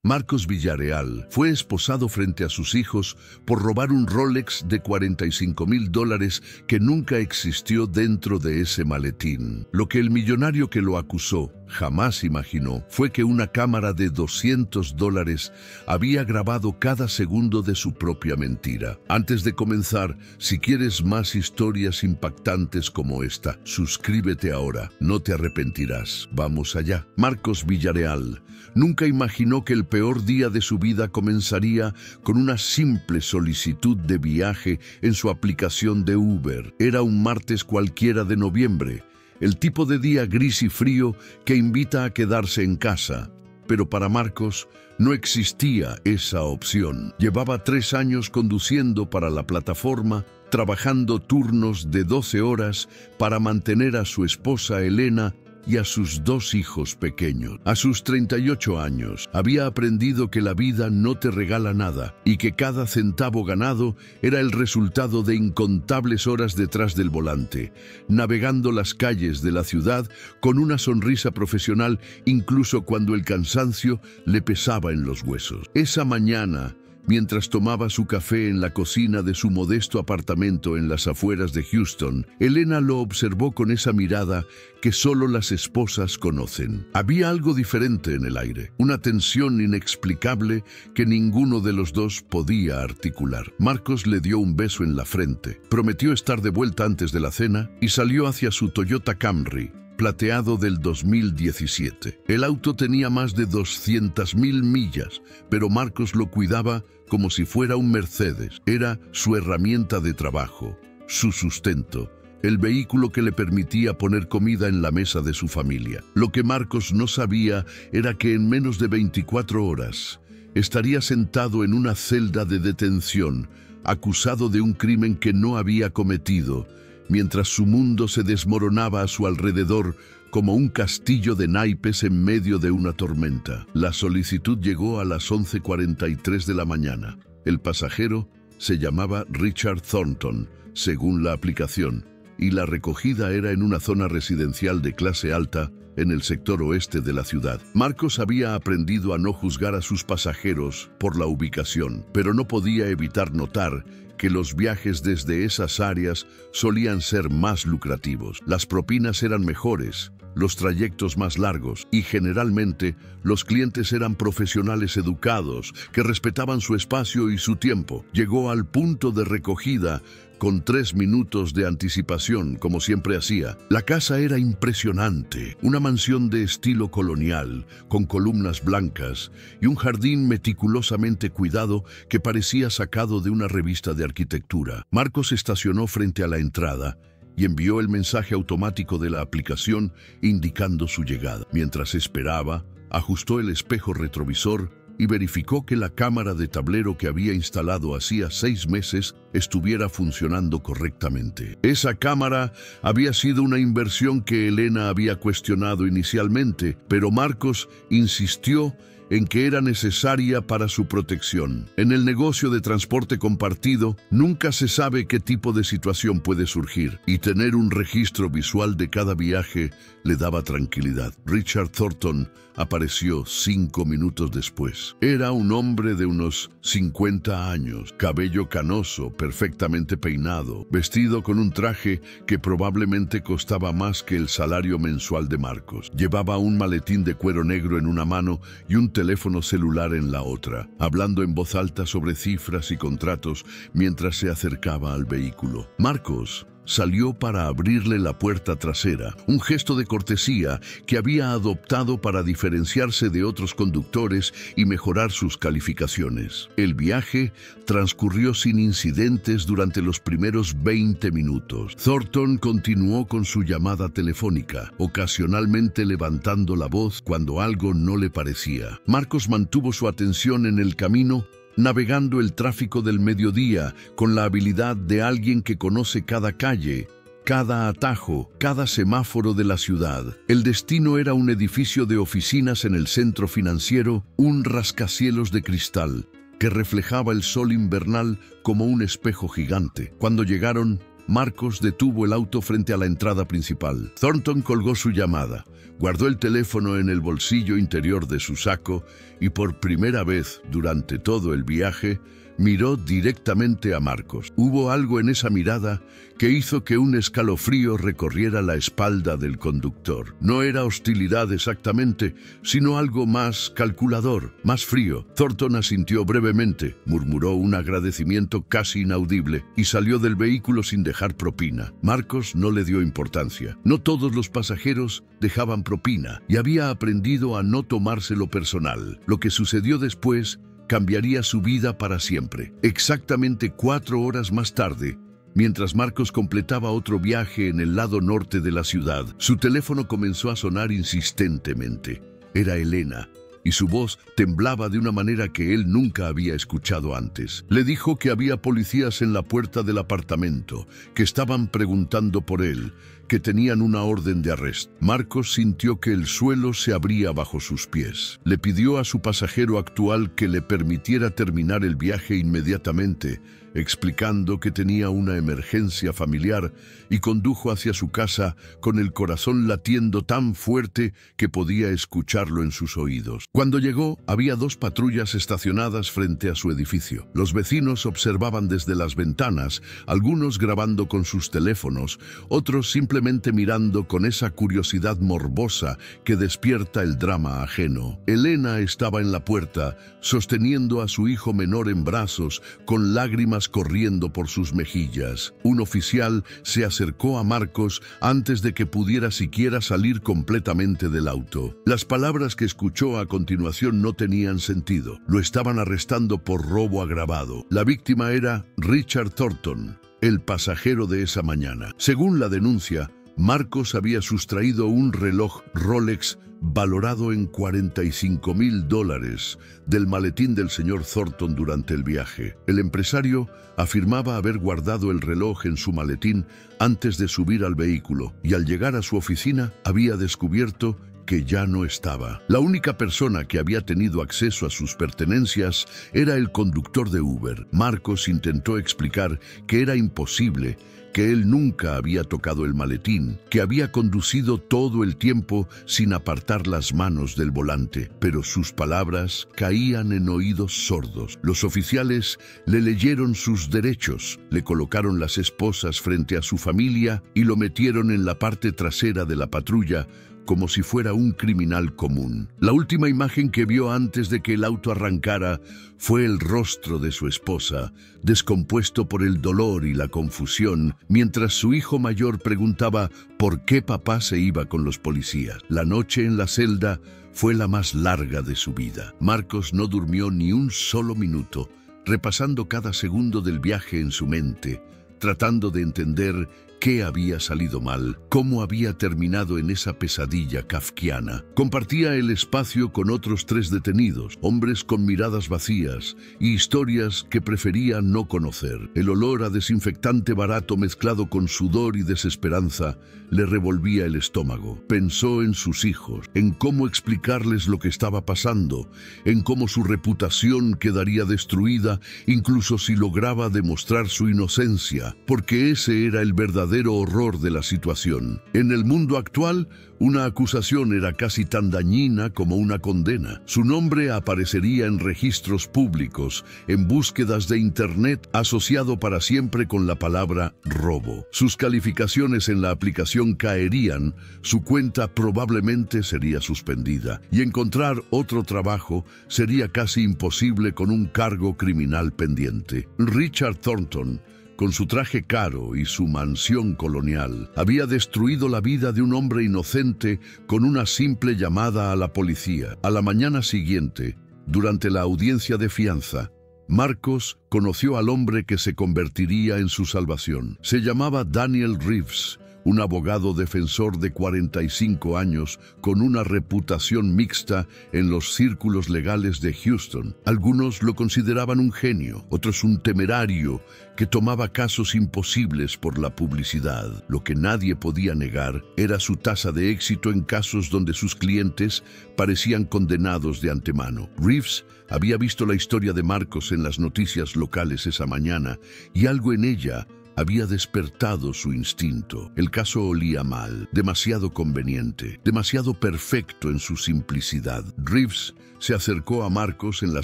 Marcos Villarreal fue esposado frente a sus hijos por robar un Rolex de $45,000 que nunca existió dentro de ese maletín. Lo que el millonario que lo acusó jamás imaginó fue que una cámara de $200 había grabado cada segundo de su propia mentira. Antes de comenzar, si quieres más historias impactantes como esta, suscríbete ahora, no te arrepentirás. Vamos allá. Marcos Villarreal nunca imaginó que el peor día de su vida comenzaría con una simple solicitud de viaje en su aplicación de Uber. Era un martes cualquiera de noviembre, el tipo de día gris y frío que invita a quedarse en casa. Pero para Marcos no existía esa opción. Llevaba 3 años conduciendo para la plataforma, trabajando turnos de 12 horas para mantener a su esposa Elena y a sus 2 hijos pequeños. A sus 38 años, había aprendido que la vida no te regala nada y que cada centavo ganado era el resultado de incontables horas detrás del volante, navegando las calles de la ciudad con una sonrisa profesional incluso cuando el cansancio le pesaba en los huesos. Esa mañana, mientras tomaba su café en la cocina de su modesto apartamento en las afueras de Houston, Elena lo observó con esa mirada que solo las esposas conocen. Había algo diferente en el aire, una tensión inexplicable que ninguno de los dos podía articular. Marcos le dio un beso en la frente, prometió estar de vuelta antes de la cena y salió hacia su Toyota Camry plateado del 2017. El auto tenía más de 200,000 millas, pero Marcos lo cuidaba como si fuera un Mercedes. Era su herramienta de trabajo, su sustento, el vehículo que le permitía poner comida en la mesa de su familia. Lo que Marcos no sabía era que en menos de 24 horas estaría sentado en una celda de detención, acusado de un crimen que no había cometido, mientras su mundo se desmoronaba a su alrededor como un castillo de naipes en medio de una tormenta. La solicitud llegó a las 11:43 de la mañana. El pasajero se llamaba Richard Thornton, según la aplicación, y la recogida era en una zona residencial de clase alta en el sector oeste de la ciudad. Marcos había aprendido a no juzgar a sus pasajeros por la ubicación, pero no podía evitar notar que los viajes desde esas áreas solían ser más lucrativos. Las propinas eran mejores, los trayectos más largos y generalmente los clientes eran profesionales educados que respetaban su espacio y su tiempo. Llegó al punto de recogida con 3 minutos de anticipación, como siempre hacía. La casa era impresionante, una mansión de estilo colonial, con columnas blancas y un jardín meticulosamente cuidado que parecía sacado de una revista de arquitectura. Marcos estacionó frente a la entrada y envió el mensaje automático de la aplicación indicando su llegada. Mientras esperaba, ajustó el espejo retrovisor y verificó que la cámara de tablero que había instalado hacía 6 meses estuviera funcionando correctamente. Esa cámara había sido una inversión que Elena había cuestionado inicialmente, pero Marcos insistió en que era necesaria para su protección. En el negocio de transporte compartido, nunca se sabe qué tipo de situación puede surgir, y tener un registro visual de cada viaje le daba tranquilidad. Richard Thornton apareció 5 minutos después. Era un hombre de unos 50 años, cabello canoso, perfectamente peinado, vestido con un traje que probablemente costaba más que el salario mensual de Marcos. Llevaba un maletín de cuero negro en una mano y un teléfono celular en la otra, hablando en voz alta sobre cifras y contratos mientras se acercaba al vehículo. Marcos salió para abrirle la puerta trasera, un gesto de cortesía que había adoptado para diferenciarse de otros conductores y mejorar sus calificaciones. El viaje transcurrió sin incidentes durante los primeros 20 minutos. Thornton continuó con su llamada telefónica, ocasionalmente levantando la voz cuando algo no le parecía. Marcos mantuvo su atención en el camino, navegando el tráfico del mediodía con la habilidad de alguien que conoce cada calle, cada atajo, cada semáforo de la ciudad. El destino era un edificio de oficinas en el centro financiero, un rascacielos de cristal que reflejaba el sol invernal como un espejo gigante. Cuando llegaron, Marcos detuvo el auto frente a la entrada principal. Thornton colgó su llamada, guardó el teléfono en el bolsillo interior de su saco y por primera vez durante todo el viaje, miró directamente a Marcos. Hubo algo en esa mirada que hizo que un escalofrío recorriera la espalda del conductor. No era hostilidad exactamente, sino algo más calculador, más frío. Thornton asintió brevemente, murmuró un agradecimiento casi inaudible y salió del vehículo sin dejar propina. Marcos no le dio importancia. No todos los pasajeros dejaban propina y había aprendido a no tomárselo personal. Lo que sucedió después cambiaría su vida para siempre. Exactamente 4 horas más tarde, mientras Marcos completaba otro viaje en el lado norte de la ciudad, su teléfono comenzó a sonar insistentemente. Era Elena, y su voz temblaba de una manera que él nunca había escuchado antes. Le dijo que había policías en la puerta del apartamento, que estaban preguntando por él, que tenían una orden de arresto. Marcos sintió que el suelo se abría bajo sus pies. Le pidió a su pasajero actual que le permitiera terminar el viaje inmediatamente, explicando que tenía una emergencia familiar, y condujo hacia su casa con el corazón latiendo tan fuerte que podía escucharlo en sus oídos. Cuando llegó, había 2 patrullas estacionadas frente a su edificio. Los vecinos observaban desde las ventanas, algunos grabando con sus teléfonos, otros simplemente mirando con esa curiosidad morbosa que despierta el drama ajeno. Elena estaba en la puerta, sosteniendo a su hijo menor en brazos, con lágrimas corriendo por sus mejillas. Un oficial se acercó a Marcos antes de que pudiera siquiera salir completamente del auto. Las palabras que escuchó a continuación no tenían sentido. Lo estaban arrestando por robo agravado. La víctima era Richard Thornton, el pasajero de esa mañana. Según la denuncia, Marcos había sustraído un reloj Rolex valorado en $45,000 del maletín del señor Thornton durante el viaje. El empresario afirmaba haber guardado el reloj en su maletín antes de subir al vehículo y al llegar a su oficina había descubierto que ya no estaba. La única persona que había tenido acceso a sus pertenencias era el conductor de Uber. Marcos intentó explicar que era imposible, que él nunca había tocado el maletín, que había conducido todo el tiempo sin apartar las manos del volante, pero sus palabras caían en oídos sordos. Los oficiales le leyeron sus derechos, le colocaron las esposas frente a su familia y lo metieron en la parte trasera de la patrulla, como si fuera un criminal común. La última imagen que vio antes de que el auto arrancara fue el rostro de su esposa, descompuesto por el dolor y la confusión, mientras su hijo mayor preguntaba por qué papá se iba con los policías. La noche en la celda fue la más larga de su vida. Marcos no durmió ni un solo minuto, repasando cada segundo del viaje en su mente, tratando de entender qué había salido mal, cómo había terminado en esa pesadilla kafkiana. Compartía el espacio con otros 3 detenidos, hombres con miradas vacías y historias que prefería no conocer. El olor a desinfectante barato mezclado con sudor y desesperanza le revolvía el estómago. Pensó en sus hijos, en cómo explicarles lo que estaba pasando, en cómo su reputación quedaría destruida incluso si lograba demostrar su inocencia, porque ese era el verdadero horror de la situación. En el mundo actual, una acusación era casi tan dañina como una condena. Su nombre aparecería en registros públicos, en búsquedas de Internet, asociado para siempre con la palabra robo. Sus calificaciones en la aplicación caerían, su cuenta probablemente sería suspendida, y encontrar otro trabajo sería casi imposible con un cargo criminal pendiente. Richard Thornton, con su traje caro y su mansión colonial, había destruido la vida de un hombre inocente con una simple llamada a la policía. A la mañana siguiente, durante la audiencia de fianza, Marcos conoció al hombre que se convertiría en su salvación. Se llamaba Daniel Reeves, un abogado defensor de 45 años con una reputación mixta en los círculos legales de Houston. Algunos lo consideraban un genio, otros un temerario que tomaba casos imposibles por la publicidad. Lo que nadie podía negar era su tasa de éxito en casos donde sus clientes parecían condenados de antemano. Reeves había visto la historia de Marcos en las noticias locales esa mañana y algo en ella había despertado su instinto. El caso olía mal, demasiado conveniente, demasiado perfecto en su simplicidad. Reeves se acercó a Marcos en la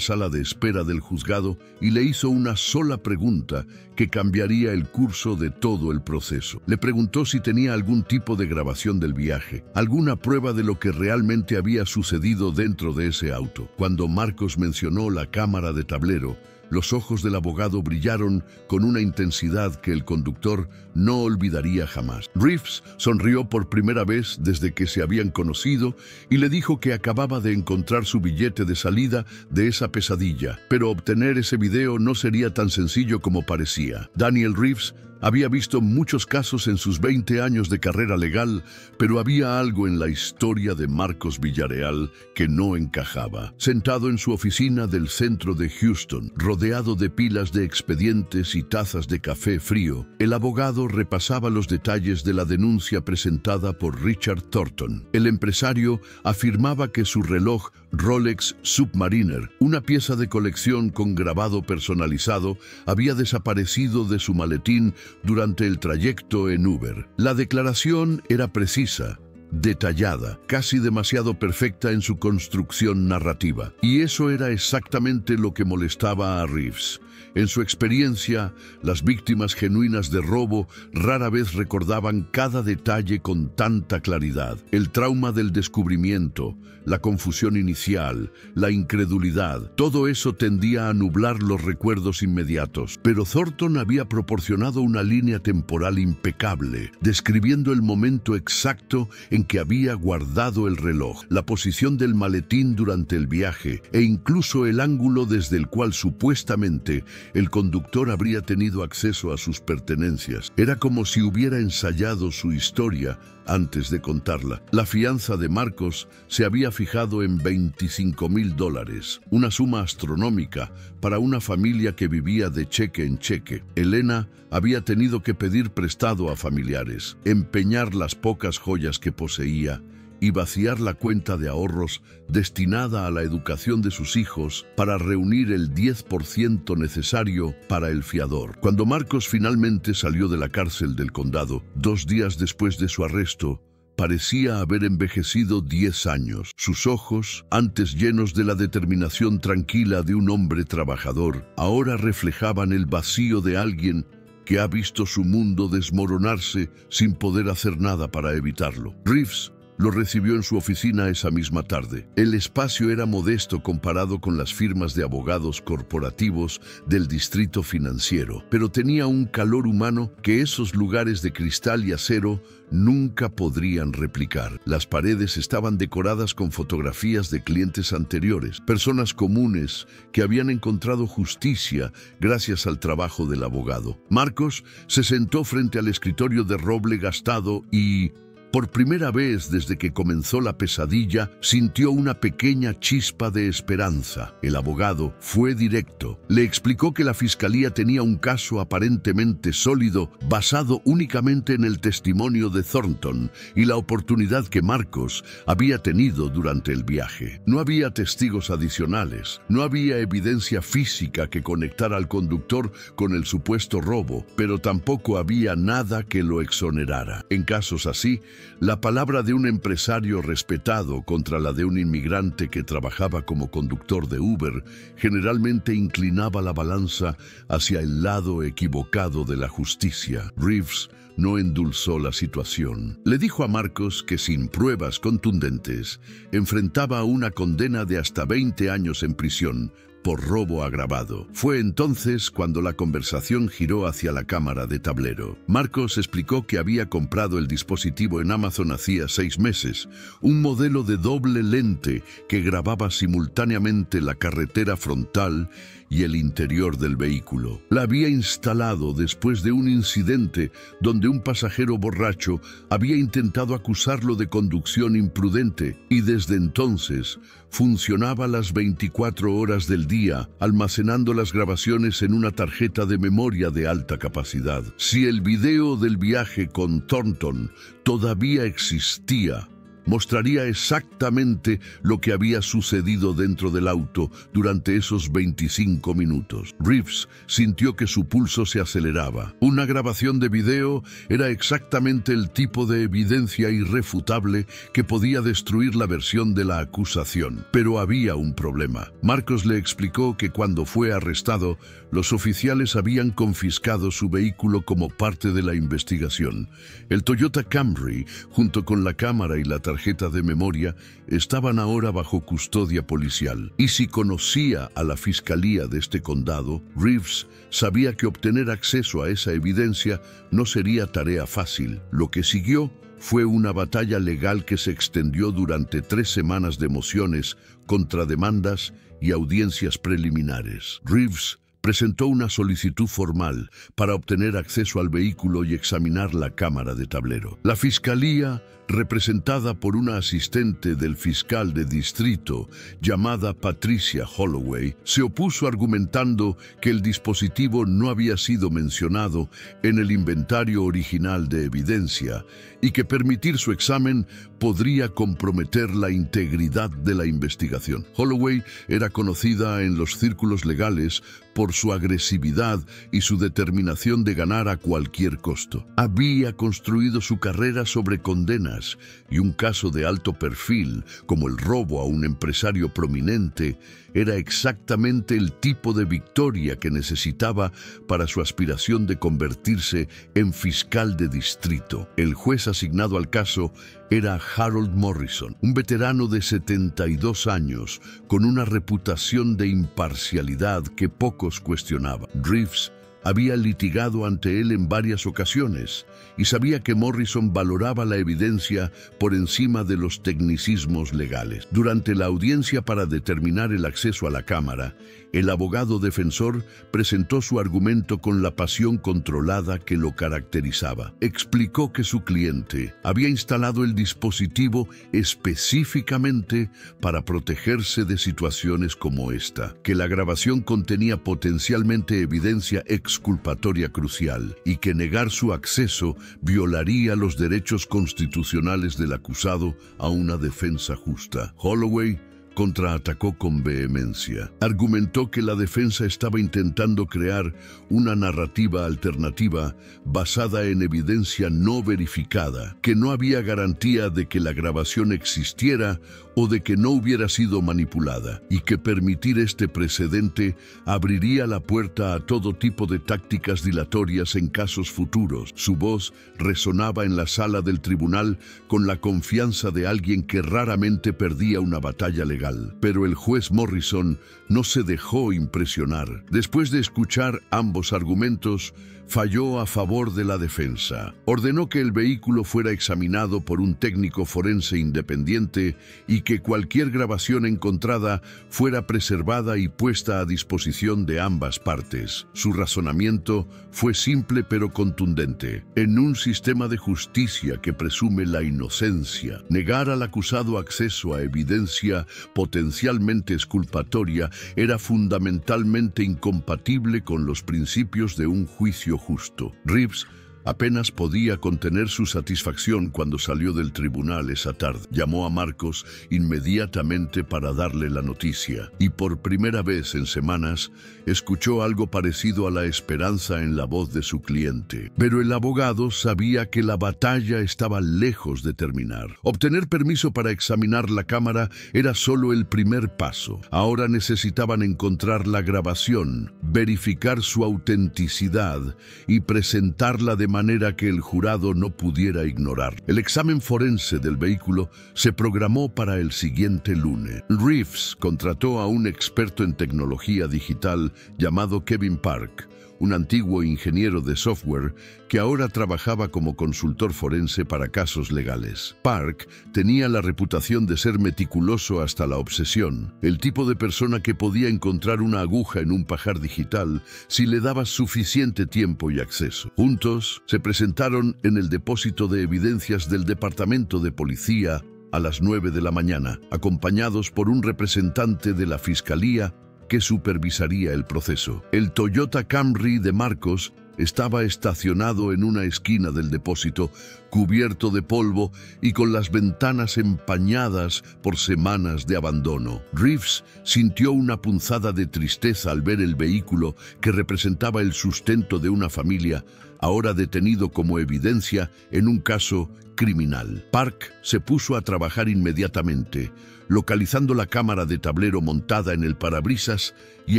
sala de espera del juzgado y le hizo una sola pregunta que cambiaría el curso de todo el proceso. Le preguntó si tenía algún tipo de grabación del viaje, alguna prueba de lo que realmente había sucedido dentro de ese auto. Cuando Marcos mencionó la cámara de tablero, los ojos del abogado brillaron con una intensidad que el conductor no olvidaría jamás. Reeves sonrió por primera vez desde que se habían conocido y le dijo que acababa de encontrar su billete de salida de esa pesadilla, pero obtener ese video no sería tan sencillo como parecía. Daniel Reeves había visto muchos casos en sus 20 años de carrera legal, pero había algo en la historia de Marcos Villarreal que no encajaba. Sentado en su oficina del centro de Houston, rodeado de pilas de expedientes y tazas de café frío, el abogado repasaba los detalles de la denuncia presentada por Richard Thornton. El empresario afirmaba que su reloj Rolex Submariner, una pieza de colección con grabado personalizado, había desaparecido de su maletín durante el trayecto en Uber. La declaración era precisa, detallada, casi demasiado perfecta en su construcción narrativa. Y eso era exactamente lo que molestaba a Reeves. En su experiencia, las víctimas genuinas de robo rara vez recordaban cada detalle con tanta claridad. El trauma del descubrimiento, la confusión inicial, la incredulidad, todo eso tendía a nublar los recuerdos inmediatos. Pero Thornton había proporcionado una línea temporal impecable, describiendo el momento exacto en que había guardado el reloj, la posición del maletín durante el viaje e incluso el ángulo desde el cual supuestamente el conductor habría tenido acceso a sus pertenencias. Era como si hubiera ensayado su historia antes de contarla. La fianza de Marcos se había fijado en $25,000, una suma astronómica para una familia que vivía de cheque en cheque. Elena había tenido que pedir prestado a familiares, empeñar las pocas joyas que poseía y vaciar la cuenta de ahorros destinada a la educación de sus hijos para reunir el 10% necesario para el fiador. Cuando Marcos finalmente salió de la cárcel del condado, 2 días después de su arresto, parecía haber envejecido 10 años. Sus ojos, antes llenos de la determinación tranquila de un hombre trabajador, ahora reflejaban el vacío de alguien que ha visto su mundo desmoronarse sin poder hacer nada para evitarlo. Reeves lo recibió en su oficina esa misma tarde. El espacio era modesto comparado con las firmas de abogados corporativos del distrito financiero, pero tenía un calor humano que esos lugares de cristal y acero nunca podrían replicar. Las paredes estaban decoradas con fotografías de clientes anteriores, personas comunes que habían encontrado justicia gracias al trabajo del abogado. Marcos se sentó frente al escritorio de roble gastado y, por primera vez desde que comenzó la pesadilla, sintió una pequeña chispa de esperanza. El abogado fue directo. Le explicó que la fiscalía tenía un caso aparentemente sólido, basado únicamente en el testimonio de Thornton y la oportunidad que Marcos había tenido durante el viaje. No había testigos adicionales, no había evidencia física que conectara al conductor con el supuesto robo, pero tampoco había nada que lo exonerara. En casos así, la palabra de un empresario respetado contra la de un inmigrante que trabajaba como conductor de Uber generalmente inclinaba la balanza hacia el lado equivocado de la justicia. Reeves no endulzó la situación. Le dijo a Marcos que sin pruebas contundentes enfrentaba una condena de hasta 20 años en prisión por robo agravado. Fue entonces cuando la conversación giró hacia la cámara de tablero. Marcos explicó que había comprado el dispositivo en Amazon hacía 6 meses, un modelo de doble lente que grababa simultáneamente la carretera frontal y el interior del vehículo. La había instalado después de un incidente donde un pasajero borracho había intentado acusarlo de conducción imprudente y desde entonces funcionaba las 24 horas del día, almacenando las grabaciones en una tarjeta de memoria de alta capacidad. Si el video del viaje con Thornton todavía existía, mostraría exactamente lo que había sucedido dentro del auto durante esos 25 minutos. Reeves sintió que su pulso se aceleraba. Una grabación de video era exactamente el tipo de evidencia irrefutable que podía destruir la versión de la acusación. Pero había un problema. Marcos le explicó que cuando fue arrestado, los oficiales habían confiscado su vehículo como parte de la investigación. El Toyota Camry, junto con la cámara y la tarjeta de memoria, estaban ahora bajo custodia policial. Y si conocía a la fiscalía de este condado, Reeves sabía que obtener acceso a esa evidencia no sería tarea fácil. Lo que siguió fue una batalla legal que se extendió durante 3 semanas de mociones, contrademandas y audiencias preliminares. Reeves presentó una solicitud formal para obtener acceso al vehículo y examinar la cámara de tablero. La fiscalía, representada por una asistente del fiscal de distrito llamada Patricia Holloway, se opuso argumentando que el dispositivo no había sido mencionado en el inventario original de evidencia y que permitir su examen podría comprometer la integridad de la investigación. Holloway era conocida en los círculos legales por su agresividad y su determinación de ganar a cualquier costo. Había construido su carrera sobre condenas y un caso de alto perfil, como el robo a un empresario prominente, era exactamente el tipo de victoria que necesitaba para su aspiración de convertirse en fiscal de distrito. El juez asignado al caso era Harold Morrison, un veterano de 72 años, con una reputación de imparcialidad que pocos cuestionaban. Reeves había litigado ante él en varias ocasiones y sabía que Morrison valoraba la evidencia por encima de los tecnicismos legales. Durante la audiencia para determinar el acceso a la cámara, el abogado defensor presentó su argumento con la pasión controlada que lo caracterizaba. Explicó que su cliente había instalado el dispositivo específicamente para protegerse de situaciones como esta, que la grabación contenía potencialmente evidencia exculpatoria crucial y que negar su acceso violaría los derechos constitucionales del acusado a una defensa justa. Holloway contraatacó con vehemencia. Argumentó que la defensa estaba intentando crear una narrativa alternativa basada en evidencia no verificada, que no había garantía de que la grabación existiera o de que no hubiera sido manipulada, y que permitir este precedente abriría la puerta a todo tipo de tácticas dilatorias en casos futuros. Su voz resonaba en la sala del tribunal con la confianza de alguien que raramente perdía una batalla legal. Pero el juez Morrison no se dejó impresionar. Después de escuchar ambos argumentos, falló a favor de la defensa. Ordenó que el vehículo fuera examinado por un técnico forense independiente y que cualquier grabación encontrada fuera preservada y puesta a disposición de ambas partes. Su razonamiento fue simple pero contundente. En un sistema de justicia que presume la inocencia, negar al acusado acceso a evidencia potencialmente exculpatoria era fundamentalmente incompatible con los principios de un juicio justo. Reeves apenas podía contener su satisfacción cuando salió del tribunal esa tarde. Llamó a Marcos inmediatamente para darle la noticia y por primera vez en semanas escuchó algo parecido a la esperanza en la voz de su cliente. Pero el abogado sabía que la batalla estaba lejos de terminar. Obtener permiso para examinar la cámara era solo el primer paso. Ahora necesitaban encontrar la grabación, verificar su autenticidad y presentarla de manera que el jurado no pudiera ignorar. El examen forense del vehículo se programó para el siguiente lunes. Reeves contrató a un experto en tecnología digital llamado Kevin Park, un antiguo ingeniero de software que ahora trabajaba como consultor forense para casos legales. Park tenía la reputación de ser meticuloso hasta la obsesión, el tipo de persona que podía encontrar una aguja en un pajar digital si le daba suficiente tiempo y acceso. Juntos se presentaron en el depósito de evidencias del Departamento de Policía a las 9 de la mañana, acompañados por un representante de la Fiscalía que supervisaría el proceso. El Toyota Camry de Marcos estaba estacionado en una esquina del depósito, cubierto de polvo y con las ventanas empañadas por semanas de abandono. Reeves sintió una punzada de tristeza al ver el vehículo que representaba el sustento de una familia, ahora detenido como evidencia en un caso criminal. Park se puso a trabajar inmediatamente, localizando la cámara de tablero montada en el parabrisas y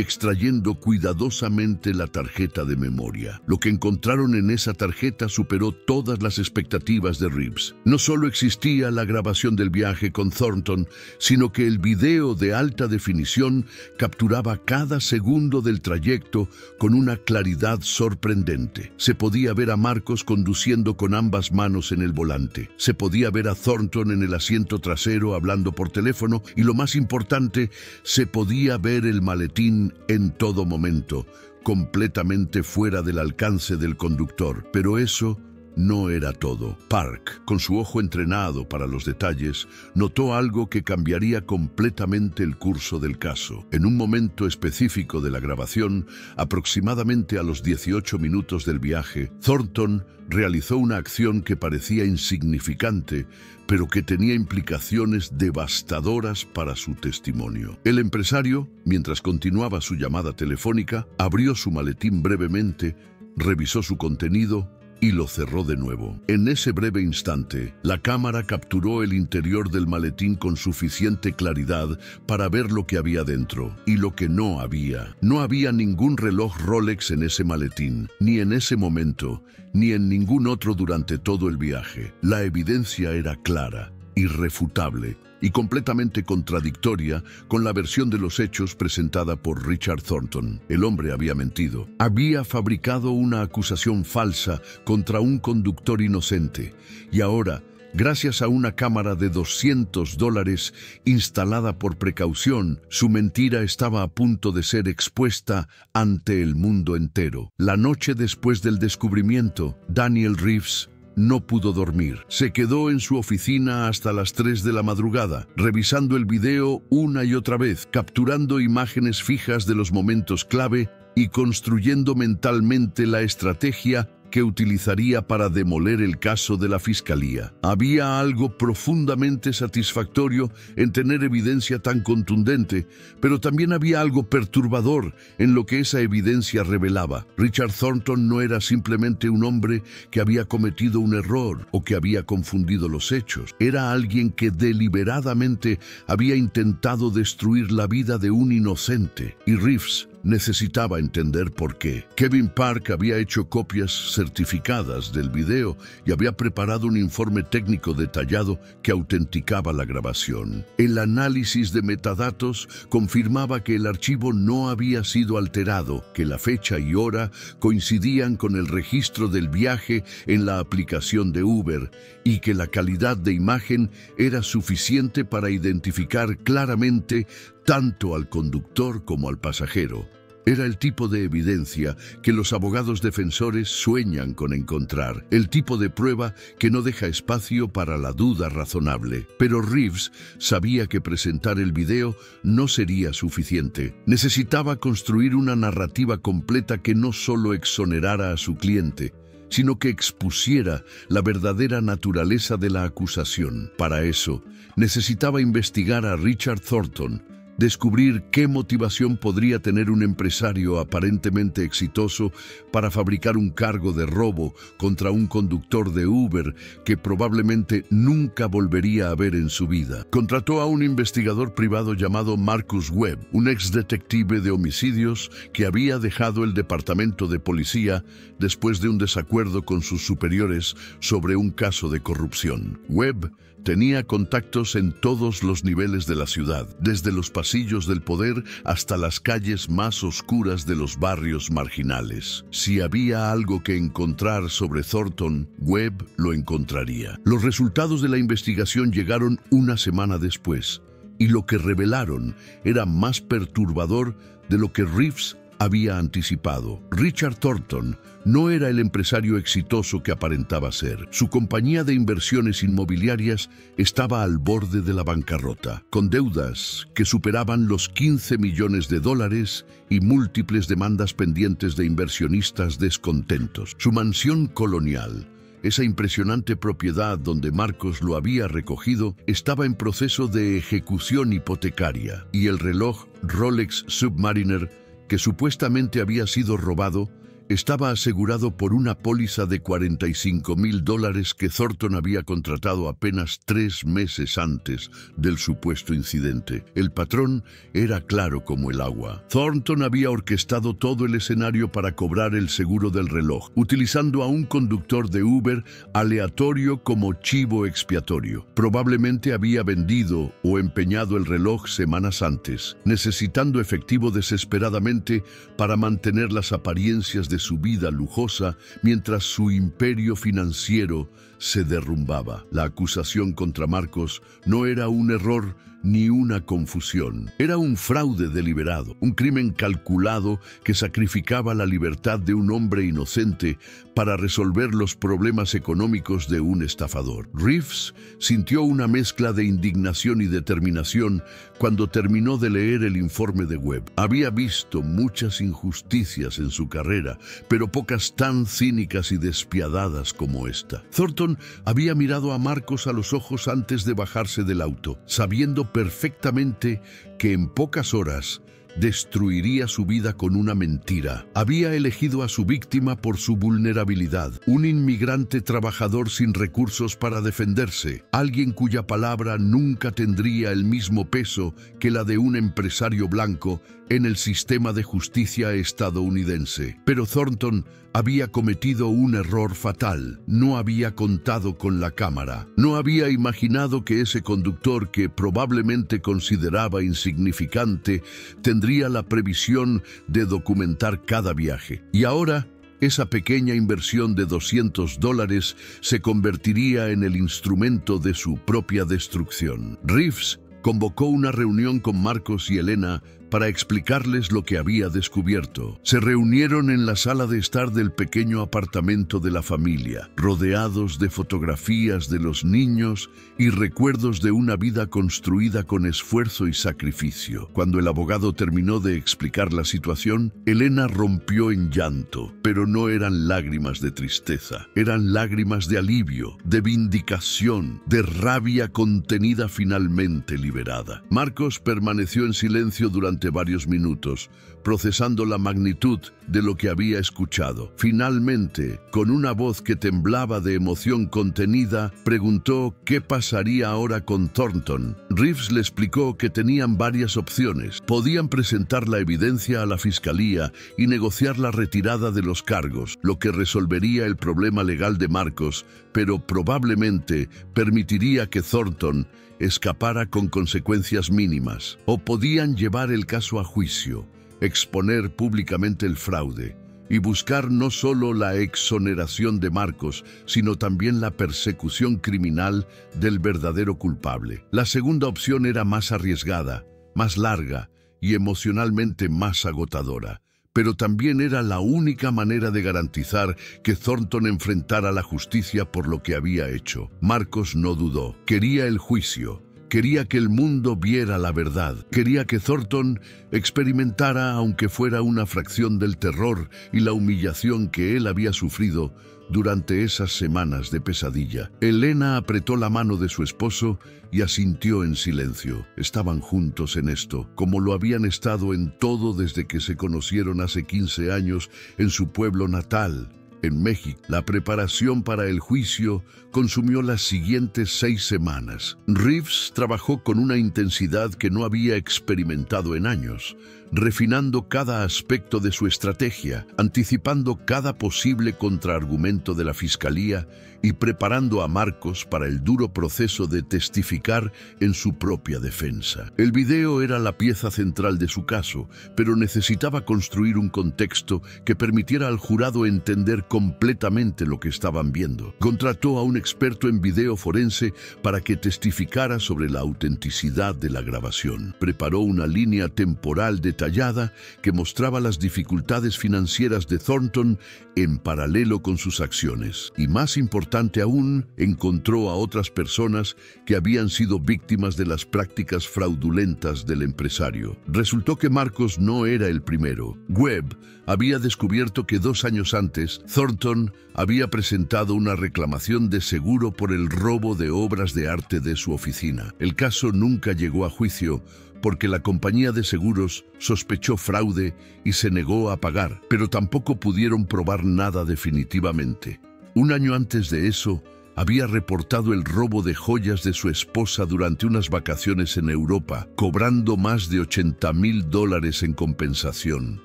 extrayendo cuidadosamente la tarjeta de memoria. Lo que encontraron en esa tarjeta superó todas las expectativas de Reeves. No solo existía la grabación del viaje con Thornton, sino que el video de alta definición capturaba cada segundo del trayecto con una claridad sorprendente. Se podía ver a Marcos conduciendo con ambas manos en el volante. Se podía ver a Thornton en el asiento trasero hablando por teléfono y, lo más importante, se podía ver el maletín en todo momento, completamente fuera del alcance del conductor. Pero eso no era todo. Park, con su ojo entrenado para los detalles, notó algo que cambiaría completamente el curso del caso. En un momento específico de la grabación, aproximadamente a los 18 minutos del viaje, Thornton realizó una acción que parecía insignificante, pero que tenía implicaciones devastadoras para su testimonio. El empresario, mientras continuaba su llamada telefónica, abrió su maletín brevemente, revisó su contenido y lo cerró de nuevo. En ese breve instante, la cámara capturó el interior del maletín con suficiente claridad para ver lo que había dentro y lo que no había. No había ningún reloj Rolex en ese maletín, ni en ese momento, ni en ningún otro durante todo el viaje. La evidencia era clara, irrefutable y completamente contradictoria con la versión de los hechos presentada por Richard Thornton. El hombre había mentido. Había fabricado una acusación falsa contra un conductor inocente y ahora, gracias a una cámara de $200 instalada por precaución, su mentira estaba a punto de ser expuesta ante el mundo entero. La noche después del descubrimiento, Daniel Reeves no pudo dormir. Se quedó en su oficina hasta las 3 de la madrugada, revisando el video una y otra vez, capturando imágenes fijas de los momentos clave y construyendo mentalmente la estrategia que utilizaría para demoler el caso de la fiscalía. Había algo profundamente satisfactorio en tener evidencia tan contundente, pero también había algo perturbador en lo que esa evidencia revelaba. Richard Thornton no era simplemente un hombre que había cometido un error o que había confundido los hechos. Era alguien que deliberadamente había intentado destruir la vida de un inocente, y Reeves necesitaba entender por qué. Kevin Park había hecho copias certificadas del video y había preparado un informe técnico detallado que autenticaba la grabación. El análisis de metadatos confirmaba que el archivo no había sido alterado, que la fecha y hora coincidían con el registro del viaje en la aplicación de Uber y que la calidad de imagen era suficiente para identificar claramente tanto al conductor como al pasajero. Era el tipo de evidencia que los abogados defensores sueñan con encontrar, el tipo de prueba que no deja espacio para la duda razonable. Pero Reeves sabía que presentar el video no sería suficiente. Necesitaba construir una narrativa completa que no solo exonerara a su cliente, sino que expusiera la verdadera naturaleza de la acusación. Para eso, necesitaba investigar a Richard Thornton, descubrir qué motivación podría tener un empresario aparentemente exitoso para fabricar un cargo de robo contra un conductor de Uber que probablemente nunca volvería a ver en su vida. Contrató a un investigador privado llamado Marcus Webb, un ex detective de homicidios que había dejado el departamento de policía después de un desacuerdo con sus superiores sobre un caso de corrupción. Webb tenía contactos en todos los niveles de la ciudad, desde los pasillos del poder hasta las calles más oscuras de los barrios marginales. Si había algo que encontrar sobre Thornton, Webb lo encontraría. Los resultados de la investigación llegaron una semana después, y lo que revelaron era más perturbador de lo que Reeves había anticipado. Richard Thornton no era el empresario exitoso que aparentaba ser. Su compañía de inversiones inmobiliarias estaba al borde de la bancarrota, con deudas que superaban los 15 millones de dólares y múltiples demandas pendientes de inversionistas descontentos. Su mansión colonial, esa impresionante propiedad donde Marcos lo había recogido, estaba en proceso de ejecución hipotecaria, y el reloj Rolex Submariner, que supuestamente había sido robado, estaba asegurado por una póliza de $45,000 que Thornton había contratado apenas 3 meses antes del supuesto incidente. El patrón era claro como el agua. Thornton había orquestado todo el escenario para cobrar el seguro del reloj, utilizando a un conductor de Uber aleatorio como chivo expiatorio. Probablemente había vendido o empeñado el reloj semanas antes, necesitando efectivo desesperadamente para mantener las apariencias de su vida lujosa mientras su imperio financiero se derrumbaba. La acusación contra Marcos no era un error ni una confusión. Era un fraude deliberado, un crimen calculado que sacrificaba la libertad de un hombre inocente para resolver los problemas económicos de un estafador. Reeves sintió una mezcla de indignación y determinación cuando terminó de leer el informe de Webb. Había visto muchas injusticias en su carrera, pero pocas tan cínicas y despiadadas como esta. Thornton había mirado a Marcos a los ojos antes de bajarse del auto, sabiendo perfectamente que en pocas horas destruiría su vida con una mentira. Había elegido a su víctima por su vulnerabilidad, un inmigrante trabajador sin recursos para defenderse, alguien cuya palabra nunca tendría el mismo peso que la de un empresario blanco en el sistema de justicia estadounidense. Pero Thornton había cometido un error fatal. No había contado con la cámara. No había imaginado que ese conductor, que probablemente consideraba insignificante, tendría la previsión de documentar cada viaje. Y ahora, esa pequeña inversión de $200 se convertiría en el instrumento de su propia destrucción. Reeves convocó una reunión con Marcos y Elena para explicarles lo que había descubierto. Se reunieron en la sala de estar del pequeño apartamento de la familia, rodeados de fotografías de los niños y recuerdos de una vida construida con esfuerzo y sacrificio. Cuando el abogado terminó de explicar la situación, Elena rompió en llanto, pero no eran lágrimas de tristeza, eran lágrimas de alivio, de vindicación, de rabia contenida finalmente liberada. Marcos permaneció en silencio durante varios minutos, procesando la magnitud de lo que había escuchado. Finalmente, con una voz que temblaba de emoción contenida, preguntó qué pasaría ahora con Thornton. Reeves le explicó que tenían varias opciones. Podían presentar la evidencia a la fiscalía y negociar la retirada de los cargos, lo que resolvería el problema legal de Marcos, pero probablemente permitiría que Thornton escapara con consecuencias mínimas. O podían llevar el caso a juicio, exponer públicamente el fraude y buscar no solo la exoneración de Marcos, sino también la persecución criminal del verdadero culpable. La segunda opción era más arriesgada, más larga y emocionalmente más agotadora, pero también era la única manera de garantizar que Thornton enfrentara la justicia por lo que había hecho. Marcos no dudó. Quería el juicio. Quería que el mundo viera la verdad. Quería que Thornton experimentara, aunque fuera una fracción del terror y la humillación que él había sufrido durante esas semanas de pesadilla. Elena apretó la mano de su esposo y asintió en silencio. Estaban juntos en esto, como lo habían estado en todo desde que se conocieron hace 15 años en su pueblo natal, en México. La preparación para el juicio consumió las siguientes 6 semanas. Reeves trabajó con una intensidad que no había experimentado en años, refinando cada aspecto de su estrategia, anticipando cada posible contraargumento de la fiscalía y preparando a Marcos para el duro proceso de testificar en su propia defensa. El video era la pieza central de su caso, pero necesitaba construir un contexto que permitiera al jurado entender completamente lo que estaban viendo. Contrató a un experto en video forense para que testificara sobre la autenticidad de la grabación. Preparó una línea temporal detallada que mostraba las dificultades financieras de Thornton en paralelo con sus acciones. Y más importante aún, encontró a otras personas que habían sido víctimas de las prácticas fraudulentas del empresario. Resultó que Marcos no era el primero. Webb había descubierto que 2 años antes, Thornton había presentado una reclamación de seguro por el robo de obras de arte de su oficina. El caso nunca llegó a juicio porque la compañía de seguros sospechó fraude y se negó a pagar, pero tampoco pudieron probar nada definitivamente. 1 año antes de eso, había reportado el robo de joyas de su esposa durante unas vacaciones en Europa, cobrando más de $80,000 en compensación.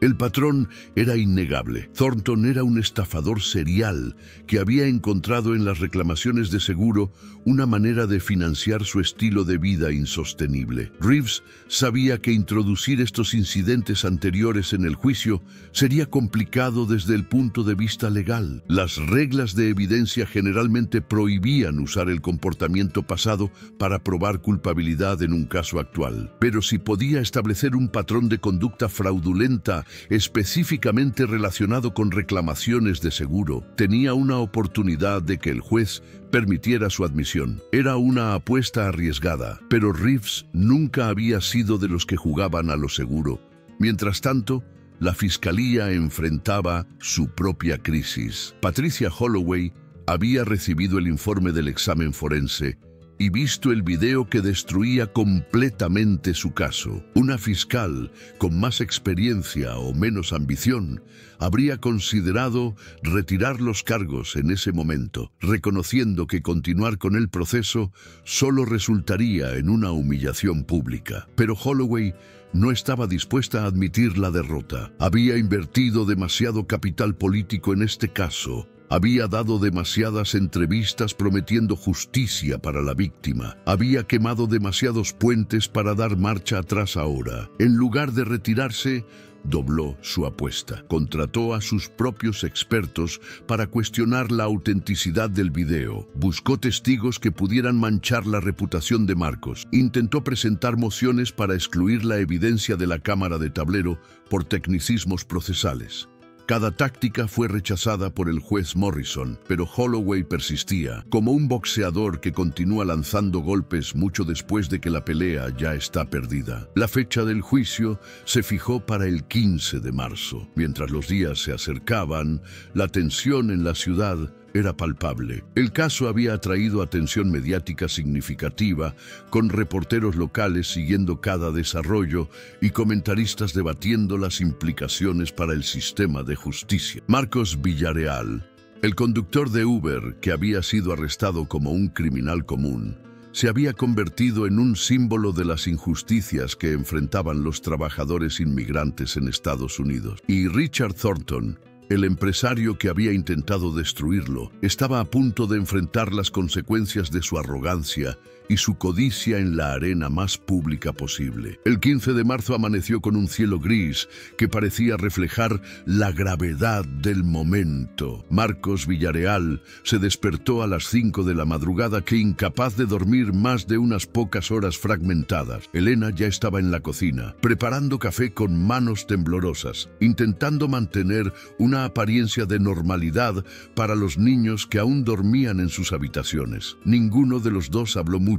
El patrón era innegable. Thornton era un estafador serial que había encontrado en las reclamaciones de seguro una manera de financiar su estilo de vida insostenible. Reeves sabía que introducir estos incidentes anteriores en el juicio sería complicado desde el punto de vista legal. Las reglas de evidencia generalmente prohibían usar el comportamiento pasado para probar culpabilidad en un caso actual. Pero si podía establecer un patrón de conducta fraudulenta específicamente relacionado con reclamaciones de seguro, tenía una oportunidad de que el juez permitiera su admisión. Era una apuesta arriesgada, pero Reeves nunca había sido de los que jugaban a lo seguro. Mientras tanto, la fiscalía enfrentaba su propia crisis. Patricia Holloway había recibido el informe del examen forense y visto el video que destruía completamente su caso. Una fiscal con más experiencia o menos ambición habría considerado retirar los cargos en ese momento, reconociendo que continuar con el proceso solo resultaría en una humillación pública. Pero Holloway no estaba dispuesta a admitir la derrota. Había invertido demasiado capital político en este caso. Había dado demasiadas entrevistas prometiendo justicia para la víctima. Había quemado demasiados puentes para dar marcha atrás ahora. En lugar de retirarse, dobló su apuesta. Contrató a sus propios expertos para cuestionar la autenticidad del video. Buscó testigos que pudieran manchar la reputación de Marcos. Intentó presentar mociones para excluir la evidencia de la cámara de tablero por tecnicismos procesales. Cada táctica fue rechazada por el juez Morrison, pero Holloway persistía, como un boxeador que continúa lanzando golpes mucho después de que la pelea ya está perdida. La fecha del juicio se fijó para el 15 de marzo. Mientras los días se acercaban, la tensión en la ciudad era palpable. El caso había atraído atención mediática significativa, con reporteros locales siguiendo cada desarrollo y comentaristas debatiendo las implicaciones para el sistema de justicia. Marcos Villarreal, el conductor de Uber que había sido arrestado como un criminal común, se había convertido en un símbolo de las injusticias que enfrentaban los trabajadores inmigrantes en Estados Unidos. Y Richard Thornton, el empresario que había intentado destruirlo, estaba a punto de enfrentar las consecuencias de su arrogancia y su codicia en la arena más pública posible. El 15 de marzo amaneció con un cielo gris que parecía reflejar la gravedad del momento. Marcos Villarreal se despertó a las 5 de la madrugada que, incapaz de dormir más de unas pocas horas fragmentadas. Elena ya estaba en la cocina, preparando café con manos temblorosas, intentando mantener una apariencia de normalidad para los niños que aún dormían en sus habitaciones. Ninguno de los dos habló mucho